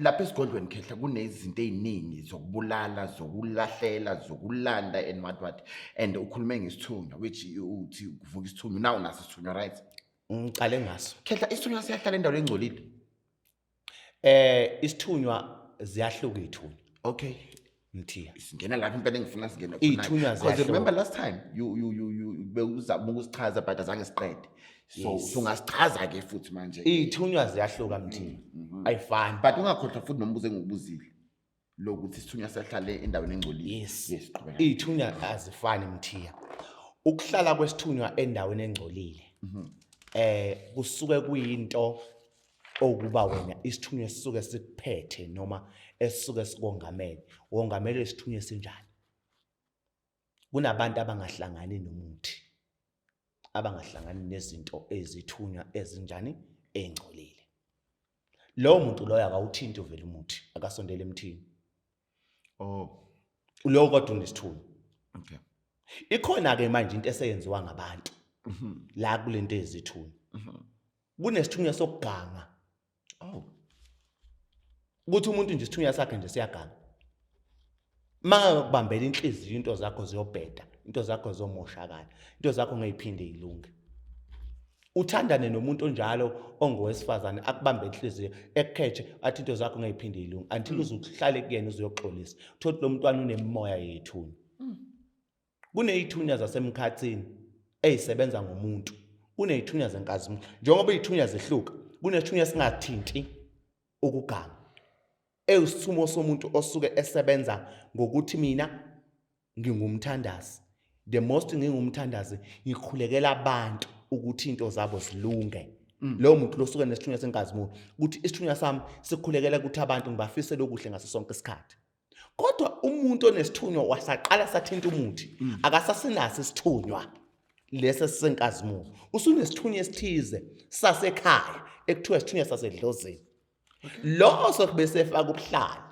lapha esigodlweni khehla kunezinto eziningi zokubulala, zokulahlela, zokulanda and what and ukhulume ngesithunywa which uthi kuvuka isithunywa now naso isithunywa right. Ngiqale ngaso. Khehla isithunywa siyahlala endaweni engcolile. Isithunywa ziyahluka ithunywa. Okay. Mthiya. Singena lapha impela engifuna singene khona. Ithunywa ziyahluka. Because remember last time you bewuzama ukusichaza but azange siqede. So ungasichaza ke futhi manje. Ithunywa ziyahluka Mthiya. Ayifani. But ungakhohlwa futhi nombuzo engikubuzile. Lokuthi isithunywa siyahlala endaweni engcolile. Yes qhubeka. Ithunywa azifani Mthiya. Ukuhlala kwesithunywa endaweni engcolile. Kusuke kuyinto okuba wena isithunywa sisuke sikuphethe noma esisuke sikongamela. Wongamela isithunywa esinjani? Kunabantu abangahlangani nomuthi. Abangahlangani nezinto ezithunywa ezinjani engcolile. Lo muntu loyo akawuthinti uvela umuthi, akasondele emthini. Oh. Lo kodwa unesithunywa. Okay. Ikhona ke manje into eseyenziwa ngabantu. La kulento ezithunywa. Kunesithunywa sokuganga. Oh. Ukuthi umuntu nje isithunywa sakhe nje siyaganga. Mangakubambela inhliziyo into zakho ziyobheda, into zakho zizomoshakala, into zakho ngeyiphinde ilunge. Uthandane nomuntu onjalo ongowesifazane akubambe inhliziyo ekukhethe athi into zakho ngayiphinde ilungu until uzuhlale kuyena uzoyoxolisa. Thothi lo mntwana unemoya yethunya. Kuneyithunya zasemkhathini ezisebenza ngomuntu. Kuneyithunya zenkazimulo. Njengoba izithunya zehluka, kunethunya singathinti ukuganga. Eyisithumo somuntu osuke esebenza ngokuthi mina ngingumthandazi. The most ngingumthandazi ngikhulekela abantu ukuthi into zabo zilunge. Lo muntu lo suka nesithunya senkazimulo ukuthi isithunya sami sikhulekela ukuthi abantu ngibafisele okuhle ngaso sonke isikhathi. Kodwa umuntu onesithunywa wasaqala sathinta umuthi akasasinasi isithunywa lesi senkazimulo. Usunesithunya esithize sasekhaya ekuthiwa isithunya sasedlozini. Lo sokubese efaka ubuhlali.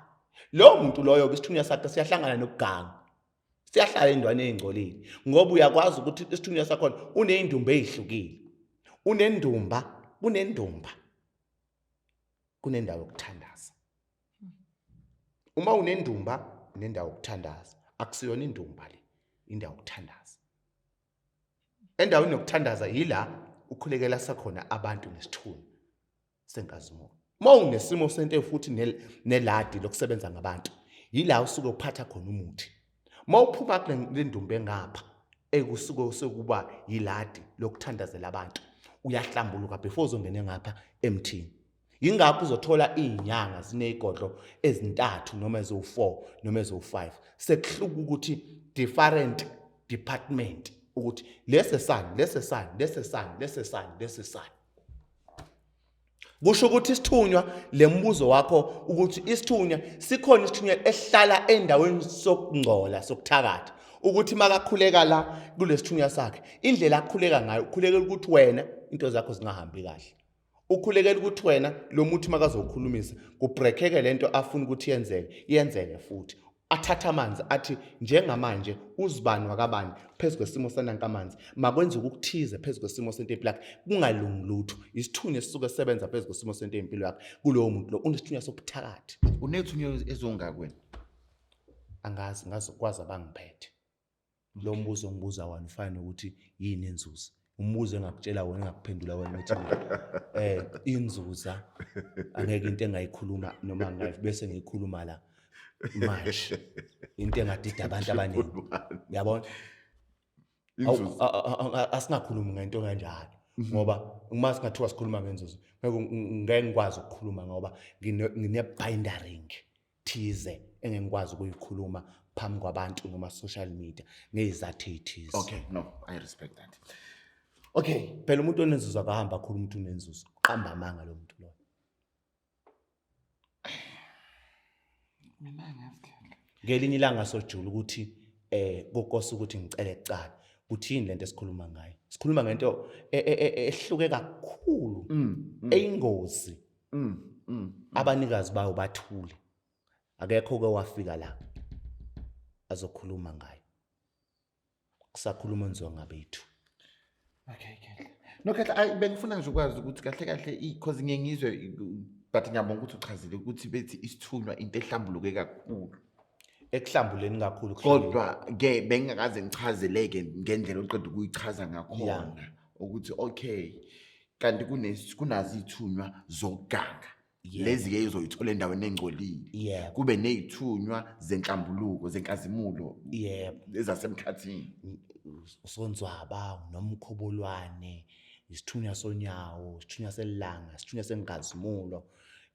Lo muntu loyo isithunya sakhe siyahlangana nokuganga. Siyahlala endwane ezingcolile ngoba uyakwazi ukuthi isithunywa sakho unezindumba ezihlukile. Unendumba, kunendawo yokuthandaza. Uma unendumba, unendawo yokuthandaza. Akusiyona indumba le, indawo yokuthandaza. Endaweni yokuthandaza yila ukhulekela sakhona abantu nesithunywa senkazimulo. Uma unesimo sento futhi neladi lokusebenza ngabantu, yila usuke uphatha khona umuthi. Uma uphuma kule ndumba engapha, ekusuke sekuba yiladi lokuthandazela abantu, uyahlambuluka before uzongena ngapha emthini. Yingakho uzothola izinyanga zinezigodlo ezintathu noma ezo4 noma ezo5. Sekuhluka ukuthi different department ukuthi lesesani. Kusho ukuthi isithunywa lembuzo wakho ukuthi isithunywa sikhona isithunywa esihlala endaweni sokungcola sokuthakatha ukuthi makakhuleka la kulesithunywa sakhe indlela akhuleka ngayo ukhulekela ukuthi wena into zakho zingahambi kahle. Ukhulekela ukuthi wena lo muthi makazokhulumisa kubreakeke lento afuna ukuthi yenzeke futhi. Athatha amanzi athi njengamanje uzibani wakabani phezulu kwesimo sanankamanzi makwenza ukuthize phezulu kwesimo sento empilo yakhe kungalungi lutho. Isithunywa esisuke sisebenza phezulu kwesimo sento empilo yakhe kulowo muntu lo unesithunywa sobuthakathi. Unethunya ezongakwena. Angazi ngazokwazi abangiphethe. Lo mbuzo ngibuza wona ufana nokuthi yini inzuzo. Umbuzo engakutshela wona engakuphendula wena uthi inzuza angeke into engayikhuluma noma bese ngiyikhuluma la manje into engadida abantu abaningi yabona asingakhulumi ngento kanjalo ngoba uma singathiwa sikhuluma ngenzuzo ngeke ngikwazi ukukhuluma ngoba ngine bindering thize engengikwazi ukuyikhuluma phambi kwabantu noma social media ngezizathu ezithize. Okay, no, I respect that. Okay, phela umuntu onenzuzo akahamba akhuluma umuntu unenzuzo. Qamba amanga lo muntu lo. Mina ngiyasikhela. Ngelinye ilanga sojula ukuthi kokosa ukuthi ngicele ecala. Ukuthi yini lento esikhuluma ngayo? Sikhuluma ngento ehluke kakhulu eyingozi. Abanikazi bayo bathule. Akekho ke wafika la azokhuluma ngayo. Kusakhuluma nzo ngabethu. Okay. No kahle bengifuna nje ukwazi ukuthi kahle because ngiyengizwe but ngiyabonga ukuthi uchazile ukuthi bethi isithunywa into ehlambuluke kakhulu. Ekuhlambuleni kakhulu Kodwa ke bengakaze ngichazeleke ngendlela oqeda ukuyichaza ngakhona ukuthi okay kanti kunazi ithunywa zokuganga lezi ke izoyithola endaweni engcolile kube nezithunywa zenhlambuluko zenkazimulo ezasemkhathini usonzwaba nomkhobolwane isithunywa sonyawo isithunywa selanga isithunywa senkazimulo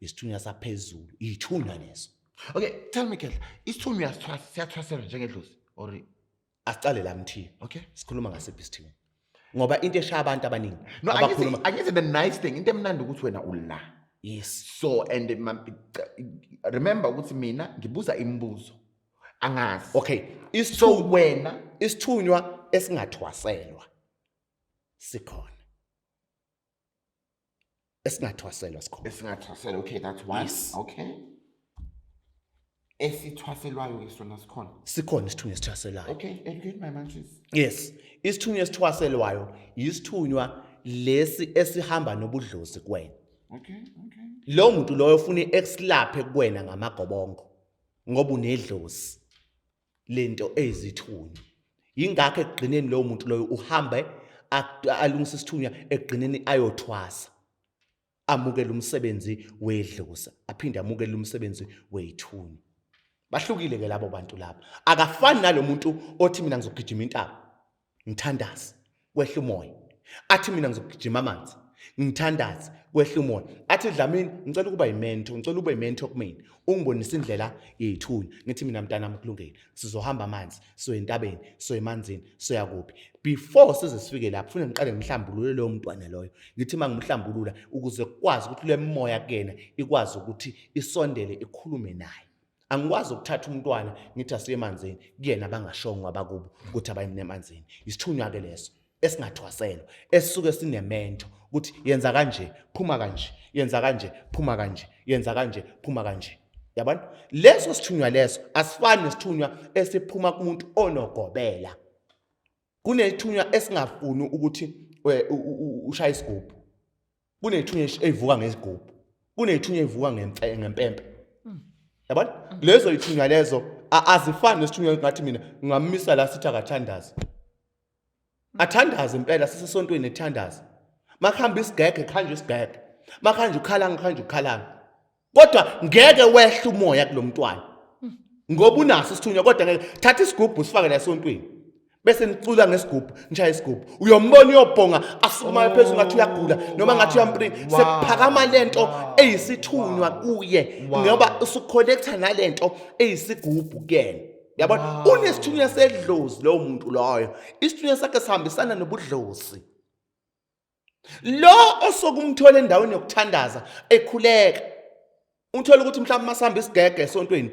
isithunywa saphezulu ithunywa leso. Okay, tell me Kehla, isithunywa siyathwaselwa njengedlozi or asicale la mthi? Okay, sikhuluma ngasiphi isithunywa ngoba into eshaya abantu abaningi no ayithi the nice thing into emnandi ukuthi wena ula. Yes, so and remember ukuthi mina ngibuza imibuzo angazi. Okay, so wena isithunywa esingathwaselwa sikhona esingathwaselwa esingathwaselwa. Okay, that's one. Yes. Okay, esithwaselwayo ke sona sikhona isithunywa esithwaselayo. Okay, educate my manches. Yes, isithunywa esithwaselwayo yisithunywa lesi esihamba nobudlozi kuwena. Okay. Lo muntu loyo ufuna exlaphe kuwena ngamagobongo ngoba unedlozi lento ezithunywa. Yingakho ekugcineni lo muntu loyo uhambe alungisa isithunywa egqineni ayothwasa amukela umsebenzi wedlozi aphinde amukela umsebenzi wethunywa. Bahlukile ke labo bantu labo. Akafani nalomuntu othi mina ngizogijima intaba ngithandaze kwehla umoya. Athi mina ngizogijima amanzi ngithandaze kwehla umoya. Athi Dlamini ngicela ukuba yimentor, ngicela ube yimentor kumina. Ungibonisa indlela yethunywa. Ngithi mina mntana amakulungela. Sizohamba amanzi, sizoya entabeni, sizoya emanzini, sizoya kuphi. Before size sifike lapho kufanele ngiqale ngihlambulule loyo mntwana loyo. Ngithi mangimhlambulula ukuze kwazi ukuthi le moya kuyena ikwazi ukuthi isondele ikhulume naye. Angikwazi ukuthatha umntwana ngithi asiye emanzini kuyena bangashongo abakubo ukuthi abayimne emanzini. Isithunywa ke leso esingathwaselwa esisuke sinemento ukuthi yenza kanje phuma kanje, yenza kanje phuma kanje, yenza kanje phuma kanje. Yabona? Leso sithunywa leso asifani nesithunywa esiphuma kumuntu onogobela. Kunethunywa esingafuni ukuthi ushaya isigubhu. Kunethunywa ezivuka ngesigubhu. Kunethunywa ezivuka ngempempe. Yabona? Lezo ithunywa lezo azifani nesithunywa ngathi mina ngamisa la sithi akathandazi. Athandaze impela sisesontweni ethandaza. Makhamba isigege khanje isigege. Makhanje ukhalanga khanje ukhalanga. Kodwa ngeke wehla umoya kulomntwana. Ngoba unaso isithunywa kodwa ngeke thatha isigubhu sifake la esontweni. Bese nicula ngesigubhu, nishaya isigubhu. Uyombona uyobhonga asukuma phezulu ngathi uyagula noma ngathi uyampringa. Sephakama lento eyisithunywa kuye ngoba usukconnecta nalento eyisigubhu kuyena. Yabona? Unesithunywa sedlozi lo muntu loyo. Isithunywa sakhe sihambisana nobudlozi. Lo osokumthola endaweni yokuthandaza ekhuleka. Uthola ukuthi mhlawumbe masihamba isigege esontweni.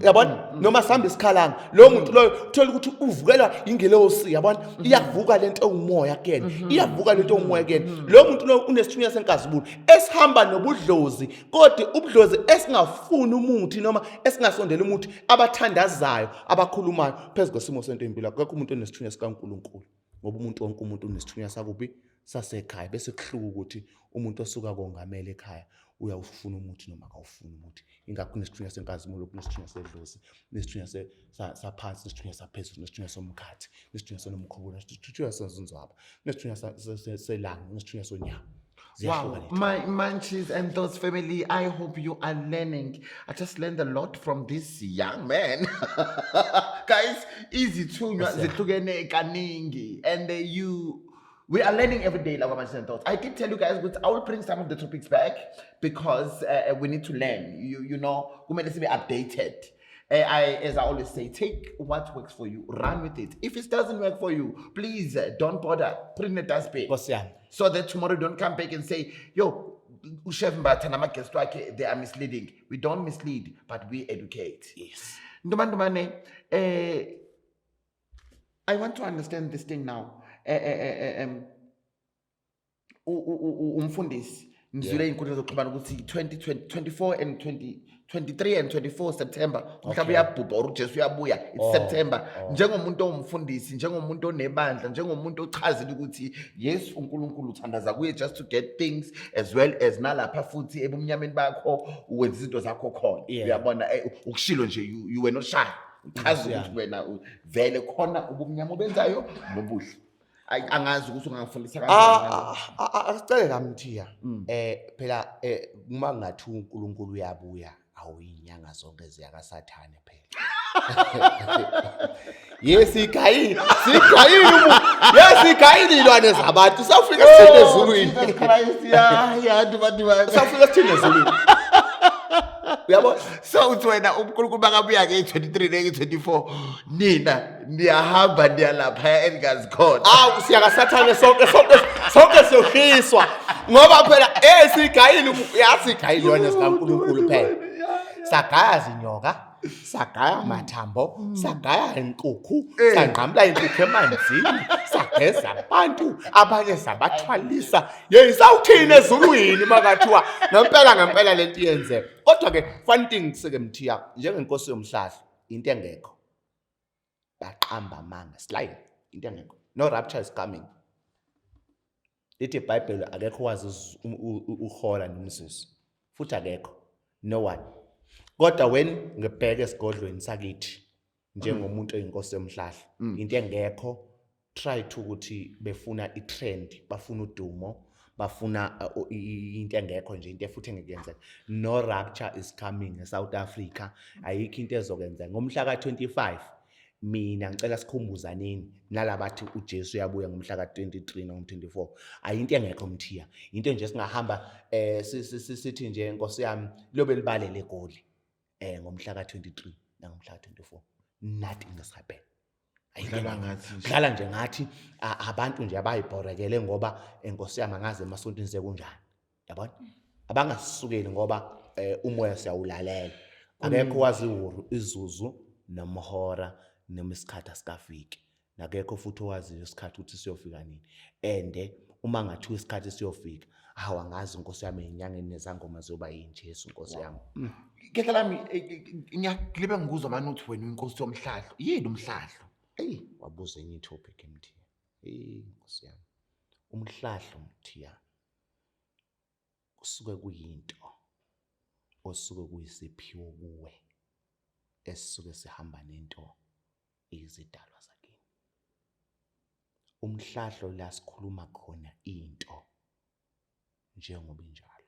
Yabona? Noma sihamba isikhalanga. Lo muntu loyo uthola ukuthi uvukelwa ingelosi, yabona? Iyavuka lento ewumoya kuyena. Iyavuka lento ewumoya kuyena. Lo muntu lo unesithunywa senkazibulu esihamba nobudlozi, kodwa ubudlozi esingafuni umuthi noma esingasondela umuthi abathandazayo, abakhulumayo phezulu kwesimo sento empilo. Akekho umuntu onesithunywa sikaNkulunkulu. Ngoba umuntu wonke umuntu unesithunywa sakubi sasekhaya bese kuhluka ukuthi umuntu osuka kongamela ekhaya uyawufuna umuthi noma akawufuni umuthi. Ingakho nesithunywa senkazimulu, kunesithunywa sedlozi, nesithunywa saphansi, nesithunywa saphezulu, nesithunywa somkhathi, nesithunywa sonomkhubula, nesithunywa senzinzwaba, nesithunywa selanga, nesithunywa sonyama. Wow, my Munchies and Thoughts family, I hope you are learning. I just learned a lot from this young man. Guys, easy to and we are learning every day, like Munchies and Thoughts. I did tell you guys, but I will bring some of the topics back because we need to learn. You know, we must be updated. As I always say, take what works for you, run with it. If it doesn't work for you, please don't bother. Put it in the dustbin. So that tomorrow don't come back and say, yo, Chef Mbatana guest they are misleading. We don't mislead, but we educate. Yes. Ndomandumane, I want to understand this thing now. Umfundisi ngizwile inkundla zokuxhumana ukuthi 24 and 23 and 24 September mhlawumbe uyabhubha or uJesu uyabuya. It's September. Njengomuntu ongumfundisi, njengomuntu onebandla, njengomuntu ochazile ukuthi yes uNkulunkulu uthandaza kuye just to get things as well as nalapha futhi ebumnyameni bakho wenza izinto zakho khona. Uyabona ukushilo nje you were not shy. Uchaza ukuthi wena vele khona ubumnyama obenzayo nobuhle. Angazi ukuthi ungangifundisa kanjani. Asicele kamthiya. Phela uma ngathi uNkulunkulu uyabuya awuyinyanga zonke ziyakasathane phela. Sigayile ilwane zabantu sawufika sithini ezulwini. Jesus Christ, yeah, Sawufika sithini ezulwini. Uyabo so uthi wena uNkulunkulu bakabuya ke 23 neke 24 nina niyahamba niyalapha engazikhona. Siyakasathane sonke siyohiswa ngoba phela sigayile yasigayile yona sikaNkulunkulu phela. Sagaya zinyoka, sagaya amathambo, sagaya inkukhu, sanqamla inkukhu emanzini, sageza abantu, abanye sabathwalisa. Sawuthini ezulwini makathiwa ngempela lento iyenze. Kodwa ke funny thing sike mthiya njengenkosi yomhlahla into engekho. Baqamba amanga slide into engekho. No rapture is coming. Lithi iBhayibheli akekho wazi uhola nomsisi. Futhi akekho. No one. Kodwa when ngebheke esigodlweni sakithi njengomuntu oyinkosi yomhlahla into engekho try to ukuthi befuna i-trend, bafuna udumo, bafuna into engekho nje, into futhi engekenzeka. No rapture is coming eSouth Africa. Ayikho into ezokwenzeka. Ngomhla ka-25 mina ngicela sikhumbuzaneni nalabathi uJesu uyabuya ngomhla ka-23 noma 24. Ayinto engekho mthiya. Into nje singahamba sithi nje Nkosi yami lobe libale legoli ngomhla ka-23 nangomhla ka-24. Nothing is happening. Dlala nje ngathi abantu nje abayibhorekele ngoba Nkosi yami angaze emasontweni sekunjani. Yabona? Abangasisukeli ngoba umoya siyawulalela. Akekho wazi izuzu nomhora noma isikhathi asikafiki. Nakekho futhi owazi isikhathi ukuthi siyofika nini. And uma ngathiwa isikhathi siyofika, awangazi Nkosi yami enyangeni nezangoma zoba yinjesu Nkosi yami. Khetha lami ngiyaklibe ngikuzwa manje uthi wena inkosi yomhlahlo. Yini umhlahlo? Wabuza enye topic mthiya. Nkosi yami. Umhlahlo mthiya kusuke kuyinto osuke kuyisiphiwo kuwe esisuke sihamba nento izidalwa zakini. Umhlahlo la sikhuluma khona into njengoba injalo.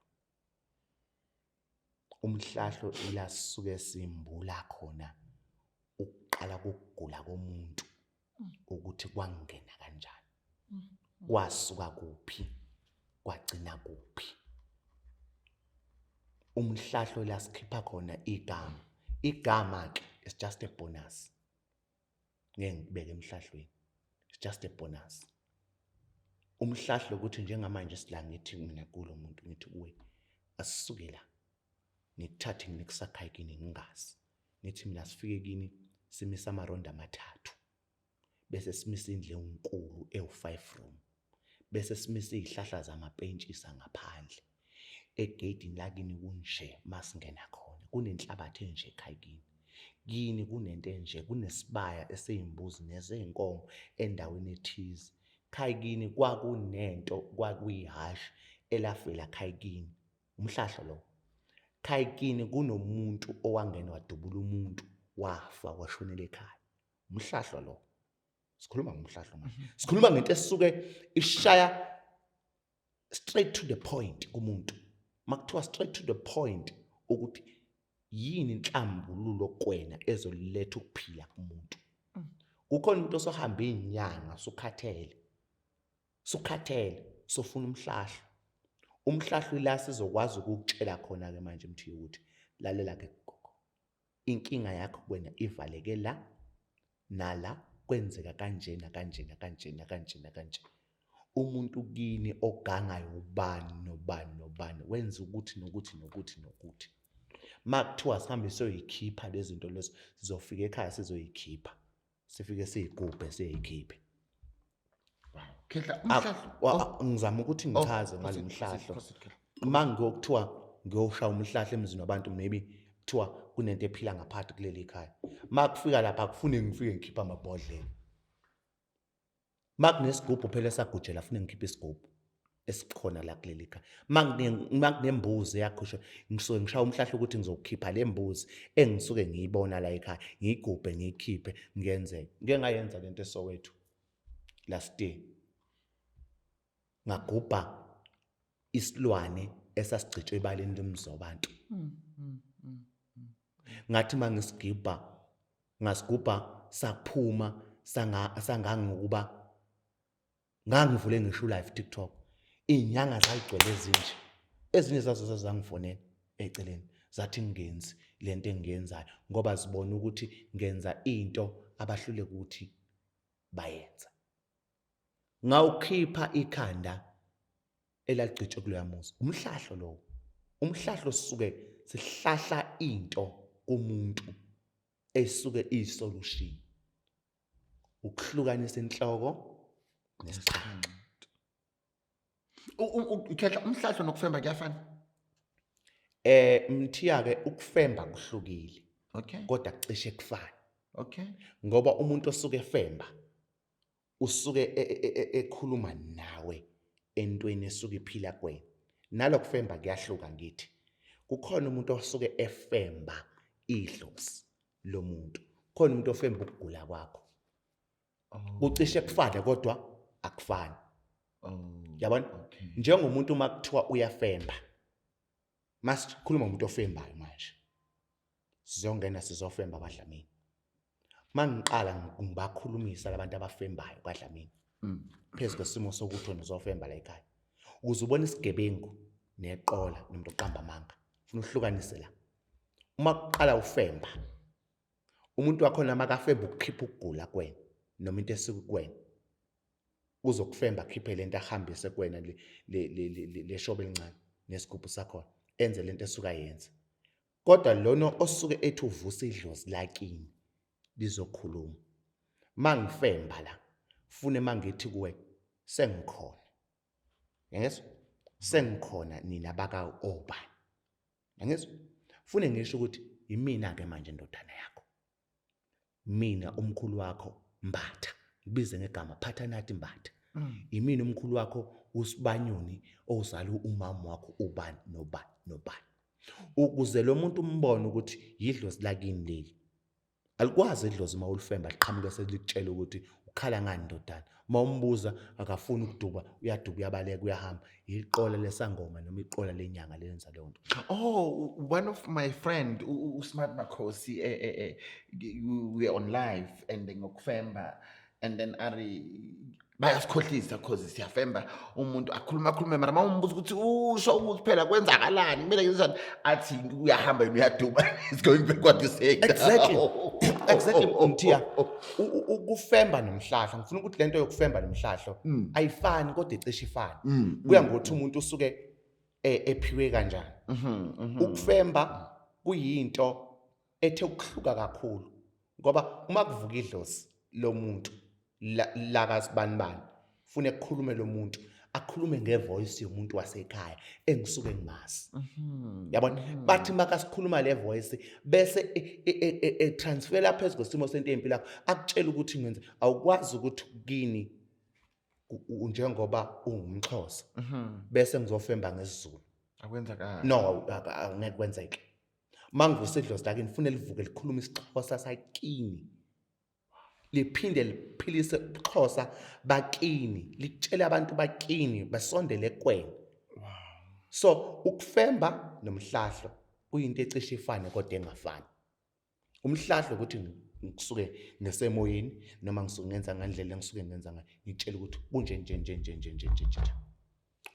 Umhlahlo ila sisuke simbula khona ukuqala kokugula komuntu ukuthi kwangena kanjani. Kwasuka kuphi? Kwagcina kuphi? Umhlahlo la sikhipha khona igama. Igama ke is just a bonus. Ngeke ngibeke emhlahlweni. It's just a bonus. Umhlahlo ukuthi njengamanje silanga ngithi mina kulo muntu ngithi uwe asisuke la. Ngikuthathe ngikusakhaya kini ngingazi. Ngithi mina sifike kini simisa amaronda amathathu. Bese simisa indle enkulu ewu5 room. Bese simisa izihlahla zamapentshisa ngaphandle. Egedini la kini kunje masingena khona. Kunenhlabathi enje ekhaya kini. Kini kunento enje, kunesibaya eseyimbuzi nezeenkomo endaweni ethize. Khaya kini kwakunento kwakuyihashi elafela khaya kini. Umhlahlo lo. Khaya kini kunomuntu owangena wadubula umuntu wafa washonela ekhaya. Umhlahlo lo. Sikhuluma ngomhlahlo manje. Sikhuluma ngento esisuke ishaya straight to the point kumuntu. Makuthiwa straight to the point ukuthi yini inhlambululo kwena ezoletha ukuphila kumuntu. Kukhona umuntu osohamba inyanga sokhathele. Sofuna umhlahlo. Umhlahlo la sizokwazi ukukutshela khona ke manje mthiya ukuthi lalela ke gogo. Inkinga yakho kwena ivaleke la nala kwenzeka kanjena. Umuntu kini ogangayo ubani nobani wenza ukuthi nokuthi. Makuthiwa sihambe siyoyikhipha lezi zinto lezo sizofika ekhaya sizoyikhipha. Sifike siyigubhe siyikhiphe. Khetha umhlahlo. Ngizama ukuthi ngichaze ngalomhlahlo. Mangiyokuthiwa ngiyoshaya umhlahlo emzini wabantu maybe kuthiwa kunento ephila ngaphakathi kuleli ekhaya. Makufika lapha kufune ngifike ngikhipha amabhodlela. Makunesigubhu phela esagujela afune ngikhiphe isigubhu esikhona la kuleli ekhaya. Makunembuzi yakho ngisuke ngishaya umhlahlo ukuthi ngizokhipha le mbuzi engisuke ngiyibona la ekhaya. Ngigubhe ngikhiphe ngiyenzeke. Ngeke ngayenza lento eSoweto last day. Ngagubha isilwane esasigcitshwe ebaleni lomzobantu. Ngathi ngasigubha saphuma sangangokuba ngangivule ngisho live TikTok. Inyanga zayigcwele ezinje. Ezinye zazo zangifonela eceleni. Zathi ngingenzi lento engiyenzayo ngoba zibona ukuthi ngenza into abahlule ukuthi bayenza. Ngawukhipha ikhanda elalgcitshwe kuloya muzi. Umhlahlo lo. Umhlahlo sisuke sihlahla into kumuntu esuke isolution. Ukuhlukanisa inhloko nesixhanxa. Ukhetha umhlahlo nokufemba kuyafana? Mthiya ke ukufemba kuhlukile. Okay. Kodwa kucishe kufana. Okay. Ngoba umuntu osuke efemba usuke ekhuluma nawe entweni esuke iphila kwena. Nalokufemba kuyahluka ngithi. Kukhona umuntu osuke efemba idlozi lomuntu. Khona umuntu ofemba ukugula kwakho. Kucishe kufane kodwa akufani. Yabona? Okay. Njengomuntu uma kuthiwa uyafemba. Masikhuluma ngomuntu ofembayo manje. Sizongena sizofemba kaDlamini. Mangiqala ngibakhulumisa labantu abafembayo kaDlamini. Phezulu kwesimo sokuthi wena uzofemba la ekhaya. Ukuze ubone isigebengu neqola nomuntu oqamba amanga. Ufuna uhlukanise la. Uma kuqala ufemba, umuntu wakho nama kafemba ukukhipha ukugula kuwena noma into esikuwena. Uzokufemba akhiphe lento ahambise kuwena le shobe elincane nesigubhu sakho enze lento esuka yenza. Kodwa lona osuke ethi uvusa idlozi lakini lizokhuluma. Mangifemba la, fune mangithi kuwe sengikhona. Yes? Sengikhona nina baka obani. Yangizwa? Fune ngisho ukuthi yimina ke manje ndodana yakho. Mina umkhulu wakho Mbatha. Ngibize ngegama Phathanathi Mbatha. Yimina umkhulu wakho uSibanyoni ozala umama wakho ubani nobani nobani. Ukuze lo muntu umbone ukuthi yidlozi lakini leli. Alikwazi idlozi uma ulifemba liqhamuke selikutshela ukuthi ukhala ngani ndodana. Mawumbuza akafuni ukuduba, uyaduba uyabaleka uyahamba. Iqola lesangoma noma iqola lenyanga lenza leyo nto. Oh, one of my friend, Smart Makhosi, we on live and then ngokufemba and then bayasikhohlisa cause siyafemba umuntu akhuluma mara mawumbuza ukuthi usho ukuthi phela kwenzakalani kumele ngizizana athi uyahamba uyaduba. It's going back what you say. Exactly. Exactly Mthia. Ukufemba nomhlahla ngifuna ukuthi lento yokufemba nomhlahlo ayifani kodwa icishe ifani. Kuya ngokuthi umuntu usuke ephiwe kanjani. Ukufemba kuyinto ethe ukuhluka kakhulu ngoba uma kuvuka idlozi lomuntu la kaSibanibani ufune ukukhuluma lo muntu akhulume ngevoice yomuntu wasekhaya engisuke ngimazi. Yabona bathi makasikhuluma le voice bese transfera phezulu kwesimo sento empilo yakho akutshela ukuthi ngenze awukwazi ukuthi kini njengoba ungumXhosa bese ngizofemba ngesizulu. Akwenzakala. No, angeke kwenzeke. Mangivusa idlozi lakini ufune livuke likhuluma isiXhosa sakini. Liphinde liphilise uXhosa bakini, litshele abantu bakini basondele kuwena. So ukufemba nomhlahlo kuyinto ecishe ifane kodwa engafani. Umhlahlo ukuthi ngisuke nesemoyeni noma ngisuke ngenza ngandlela ngisuke ngenza ngayo ngitshela ukuthi kunje nje.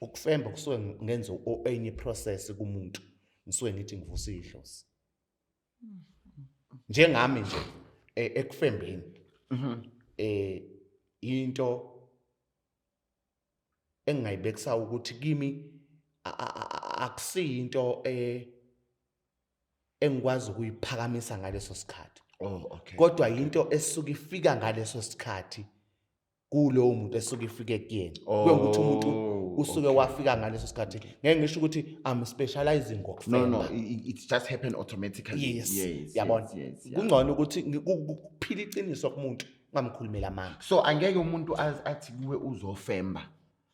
Ukufemba kusuke ngenza enye process kumuntu ngisuke ngithi ngivusa idlozi. Njengami nje ekufembeni into engayibekisa ukuthi kimi akusiyinto engikwazi ukuyiphakamisa ngaleso sikhathi. Oh, okay. Kodwa into esuka ifika ngaleso sikhathi kulo muntu esuka ifike kuyena. Kuye ukuthi umuntu usuke wafika ngaleso sikhathi. Ngeke ngisho ukuthi I'm specializing ngokufemba. No, it just happened automatically. Yes. Yabona. Kungcono ukuthi ukuphila iqiniso kumuntu ngamkhulumela amanga. So angeke umuntu athi kuwe uzofemba.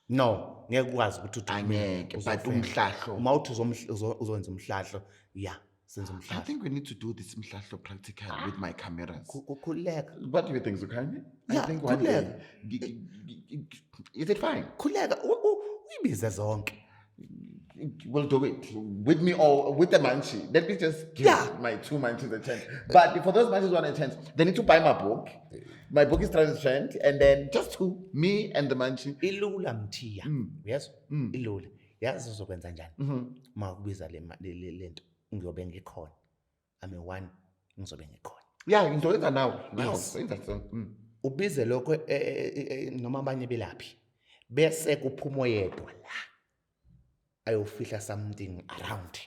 No, ngeke ukwazi ukuthi Angeke, but umhlahlo. Uma uthi uzonza umhlahlo, yeah, senza I umhlahlo. think we need to do this mhlahlo practical with my cameras. Kukhuleka. What do you think, Zukhanye? Yeah, I think one day. khuleka. Is it fine? Khuleka uyibize zonke. We'll do it with me or with the manchi. Let me just give my 2 manchis a chance. But for those manchis who want a chance, they need to buy my book. My book is Trend, and then just two, me and the manchi. Ilula Mthia. Yes? Ilula. Yazi uzokwenza njani? Uma kubiza le lento ngiyobe ngikhona. Ame 1 ngizobe ngikhona. Yeah, into it now. Yes. Now. Ubize lokho noma abanye belaphi. Bese kuphuma yedwa la. Ayofihla something around.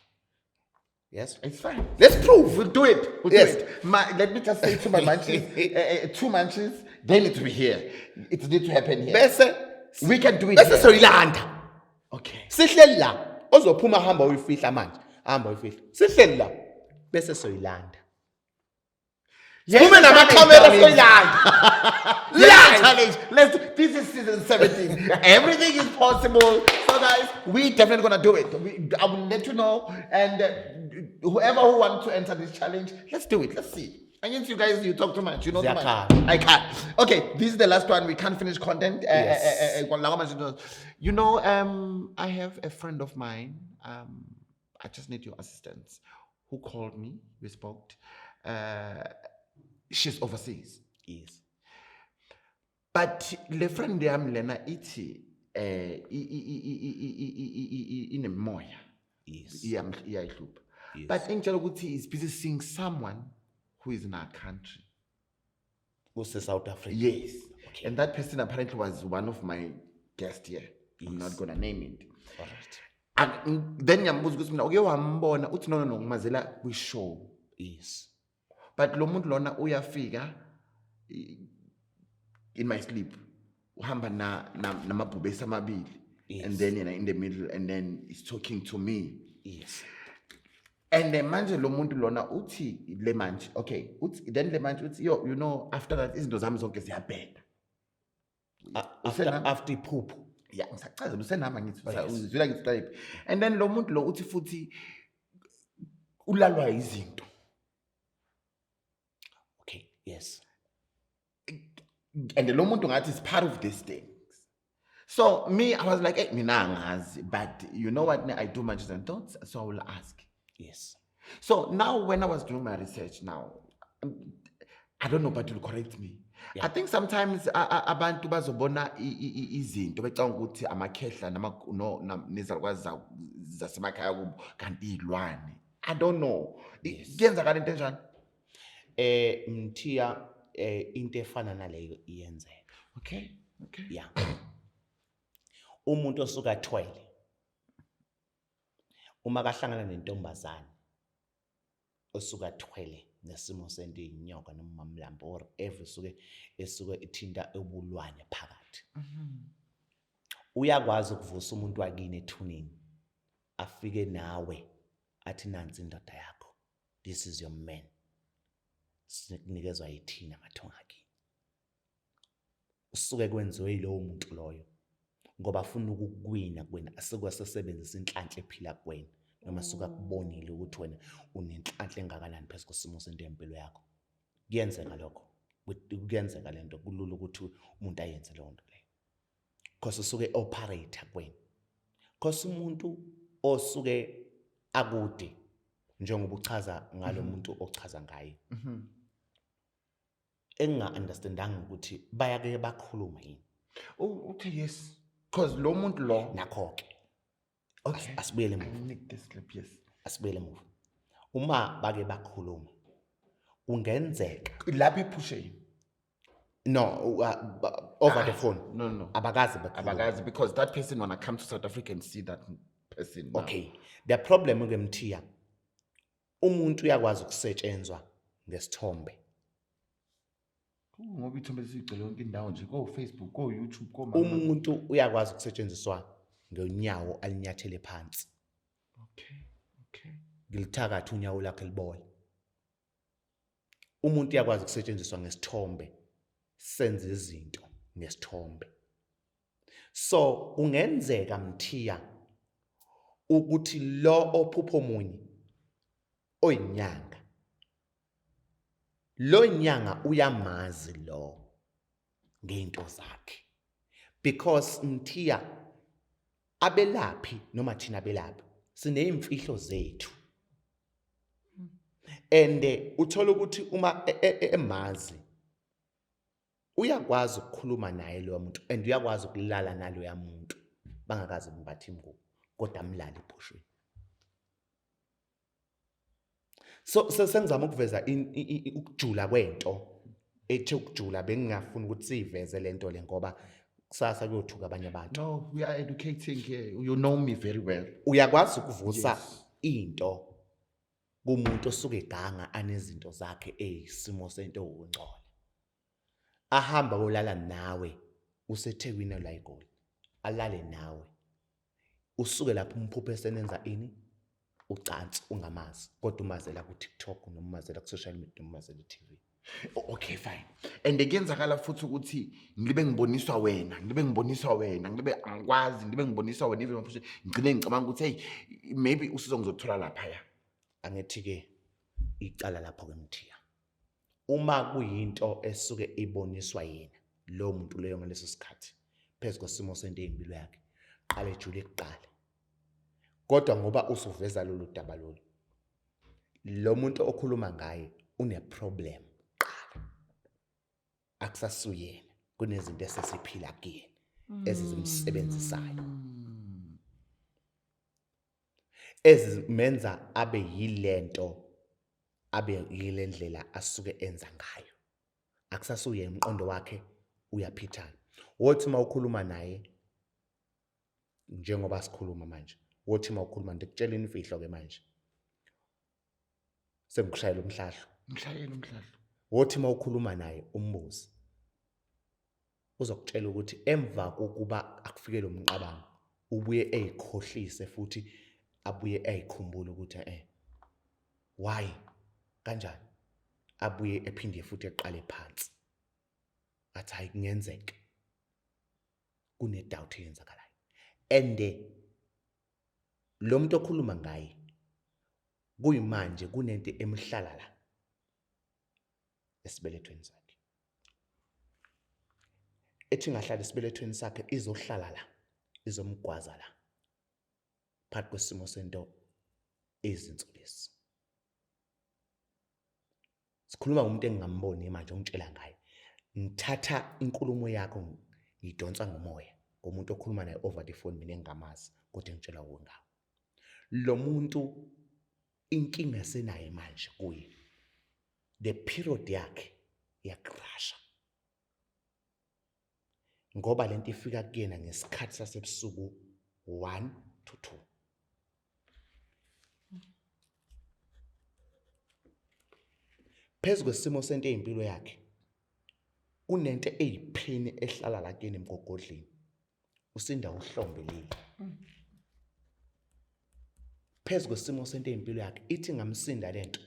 Yes, it's fine. Let's prove. We'll do it. We'll Yes. do it. Let me just say to my manchis, 2 manchis, they need to be here. It needs to happen here. Bese We can do it. bese here. soyilanda. Okay. Sihleli la. Ozophuma hamba uyifihla manje. Hamba uyifihla. Sihleli la. Bese soyilanda. Kume namakhamera soyilanda. Let's challenge. This is season 17. Everything is possible. So guys, we definitely gonna do it. I will let you know. And whoever who wants to enter this challenge, let's do it. Let's see. Against you guys, you talk too much. You know too much. Ziyakhala. I can't. Okay, this is the last one. We can't finish content. You know, I have a friend of mine. I just need your assistance. Who called me? We spoke. She's overseas. Yes. But le friend yam lena ithi inemoya. Yes. Iyayihlupha. Yes. But engitshela ukuthi is busy seeing someone who is in our country. Who's South Africa? Yes. Okay. And that person apparently was one of my guests here. I'm not gonna name it. All right. And then ngiyambuza ukuthi mina uke wambona uthi no ngimazela kwi-show. Yes. But lo muntu lona uyafika in my sleep. Uhamba namabhubesi amabili. Yes. And then in the middle, and then he's talking to me. Yes. And then manje lo muntu lona uthi le manje, okay, then le manje uthi yo, you know, after that izinto zami zonke ziyabheda. After poop. Yeah, ngisachazela usenama ngithi uzwela ngithi type. And then lo muntu lo uthi futhi ulalwa izinto. Okay, yes. And lo muntu ngathi is part of these things. So me, I was like, hey, mina angazi, but you know what, I do Manchis and Thoughts, so I will ask. Yes. So now when I was doing my research now, I don't know, but you'll correct me. Yeah. I think sometimes abantu bazobona izinto becanga ukuthi amakhehla nezalukwazi zasemakhaya kubo kanti ilwane. I don't know. Kuyenzakala into enjani? Mthiya into efana naleyo iyenzeka. Okay. Yeah. Umuntu osuka athwele uma kahlangana nentombazane osuka athwele nesimo sento inyoka noma mamlambo or esuke ithinta obulwane phakathi. Uyakwazi ukuvusa umuntu wakini ethuneni afike nawe athi nansi indoda yakho, this is your man, sinikezwa yithina mathonga akini. Usuke kwenziwe yilowo muntu loyo ngoba afuna ukukwina kuwena, asekwasebenzisa inhlanhla ephila kuwena noma suka kubonile ukuthi wena unenhlanhla engakanani phezu kwesimo sento empilo yakho. Kuyenzeka lokho, kuyenzeka lento, kulula ukuthi umuntu ayenze leyo nto leyo because usuke operate kuwena. Because umuntu osuke akude njengoba uchaza ngalo muntu ochaza ngaye, enga-understandanga ukuthi bayake bakhuluma yini. Okay, yes. Because lo muntu lo. Nakho-ke. Okay. Asibuyele I emuva. need this clip, yes. Asibuyele emuva. Uma bake bakhuluma, kungenzeka. Lapho ephushe. No, over the phone. No. Abakazi bakhuluma. Abagazi, because that person wanna come to South Africa and see that person. Now. Okay. The problem ke Mthiya, umuntu uyakwazi ukusetshenzwa ngesithombe. Ngoba ithombe sigcwele yonke indawo nje ko Facebook, ko YouTube, ko Umuntu uyakwazi ukusetshenziswa ngonyawo alinyathele phansi. Okay. Ngilithakatha unyawo lakhe libole. Umuntu uyakwazi ukusetshenziswa ngesithombe, senze izinto ngesithombe. So kungenzeka Mthiya ukuthi lo ophupho munye oyinyanga, lo nyanga uyamazi lo ngento zakhe, because Mthiya abelaphi noma thina abelaphi sineimfihlo zethu. And uthola ukuthi uma emazi uyakwazi ukukhuluma naye lo muntu and uyakwazi ukulala nalo yamuntu bangakazi mbathi ingubo kodwa amlala ephushweni. So sengizama ukuveza ukujula kwento ethe ukujula, bengingafuni ukuthi siveze lento le ngoba kusasa kuyothuka abanye abantu. No, we are educating here. You know me very well. Uyakwazi ukuvusa Yes. into kumuntu osuke eganga anezinto zakhe eyisimo sento ungcola, ahamba olala nawe useThekwini la eGoli, alale nawe usuke lapho umphupho esenenza ini ucansi ungamazi kodwa umazela ku TikTok noma umazela ku social media noma umazela TV. Okay, fine. And kuyenzakala futhi ukuthi ngibe ngiboniswa wena, ngibe angikwazi, ngibe ngiboniswa wena even futhi ngicine ngicabanga ukuthi hey, maybe usizo ngizothola lapha ya. Angithi ke icala lapho ke Mthiya uma kuyinto esuke iboniswa yena lo muntu leyo ngaleso sikhathi phezu kwesimo sento empilo yakhe qale ejule kuqala kodwa ngoba usuveza lolu daba lolu lo muntu okhuluma ngaye une problem qala akusasuyena kunezinto esesiphila kuyena ezizimsebenzisayo ezimenza abe yilento abe yile ndlela asuke enza ngayo akusasuyena umqondo wakhe uyaphithana wothi mawukhuluma naye njengoba sikhuluma manje wothi mawukhuluma ndikutshela imfihlo ke manje sengikushayela umhlahlo Ngishayela umhlahlo. wothi mawukhuluma naye umbuzi uzokutshela ukuthi emva kokuba akufike lo mqabango ubuye ezikhohlise futhi abuye ezikhumbule ukuthi why kanjani abuye ephinde futhi eqale phansi athi hayi kungenzeka kune doubt eyenzakalayo ende lo muntu okhuluma ngaye kuyimanje kunento emhlala la esibelethweni sakhe ethi ngahlala esibelethweni sakhe izohlala la izomgwaza la phakathi kwesimo sento ezinsolisi sikhuluma ngomuntu engingamboni manje ongitshela ngaye ngithatha inkulumo yakho ngidonsa ngomoya ngomuntu okhuluma naye over the phone mina engingamazi kodwa ngitshela kuwe ngawo lo muntu inkinga senaye manje kuye the period yakhe yakrasha ngoba lento ifika kuyena ngesikhathi sasebusuku 1 to 2 phezu kwesimo sento empilo yakhe unento eyiphini ehlala la kuyena emgogodleni usinda uhlombe leli phezu kwesimo sento empilo yakhe ithi ngamsinda lento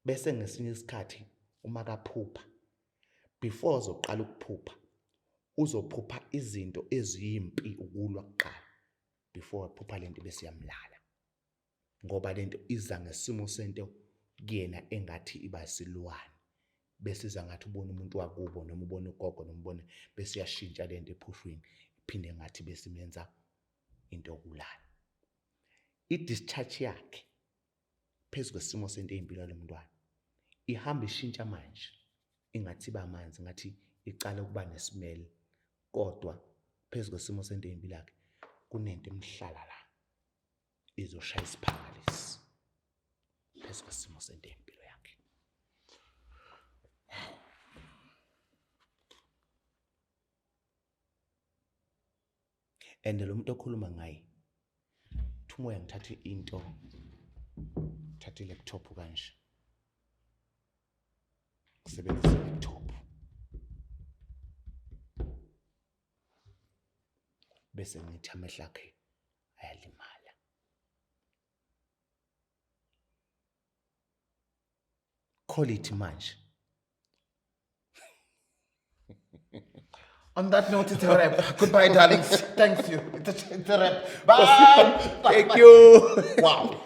bese ngesinye isikhathi uma kaphupha before uzoqala ukuphupha uzophupha izinto eziyimpi ukulwa kuqala before waphupha lento bese yamlala ngoba lento iza ngesimo sento kuyena engathi iba silwane bese iza ngathi ubona umuntu wakubo noma ubona ugogo noma ubone bese yashintsha lento ephushweni iphinde ngathi bese imenza into okulala i-discharge yakhe phezu kwesimo sento empilo lomntwana ihamba ishintsha manje ingathi ba amanzi ngathi icala ukuba nesimele kodwa phezu kwesimo sento empilo yakhe kunento emhlala la izoshaya isiphangalisi phezu kwesimo sento empilo yakhe and lo muntu okhuluma ngaye thumoya ngithathe into thatha i-laptop kanje kusebenzisa i-laptop bese ngithi amehlo akhe ayalimala call it manje On that note, it's a wrap. Goodbye, darlings. Thank you. It's a wrap. Bye. thank you Wow.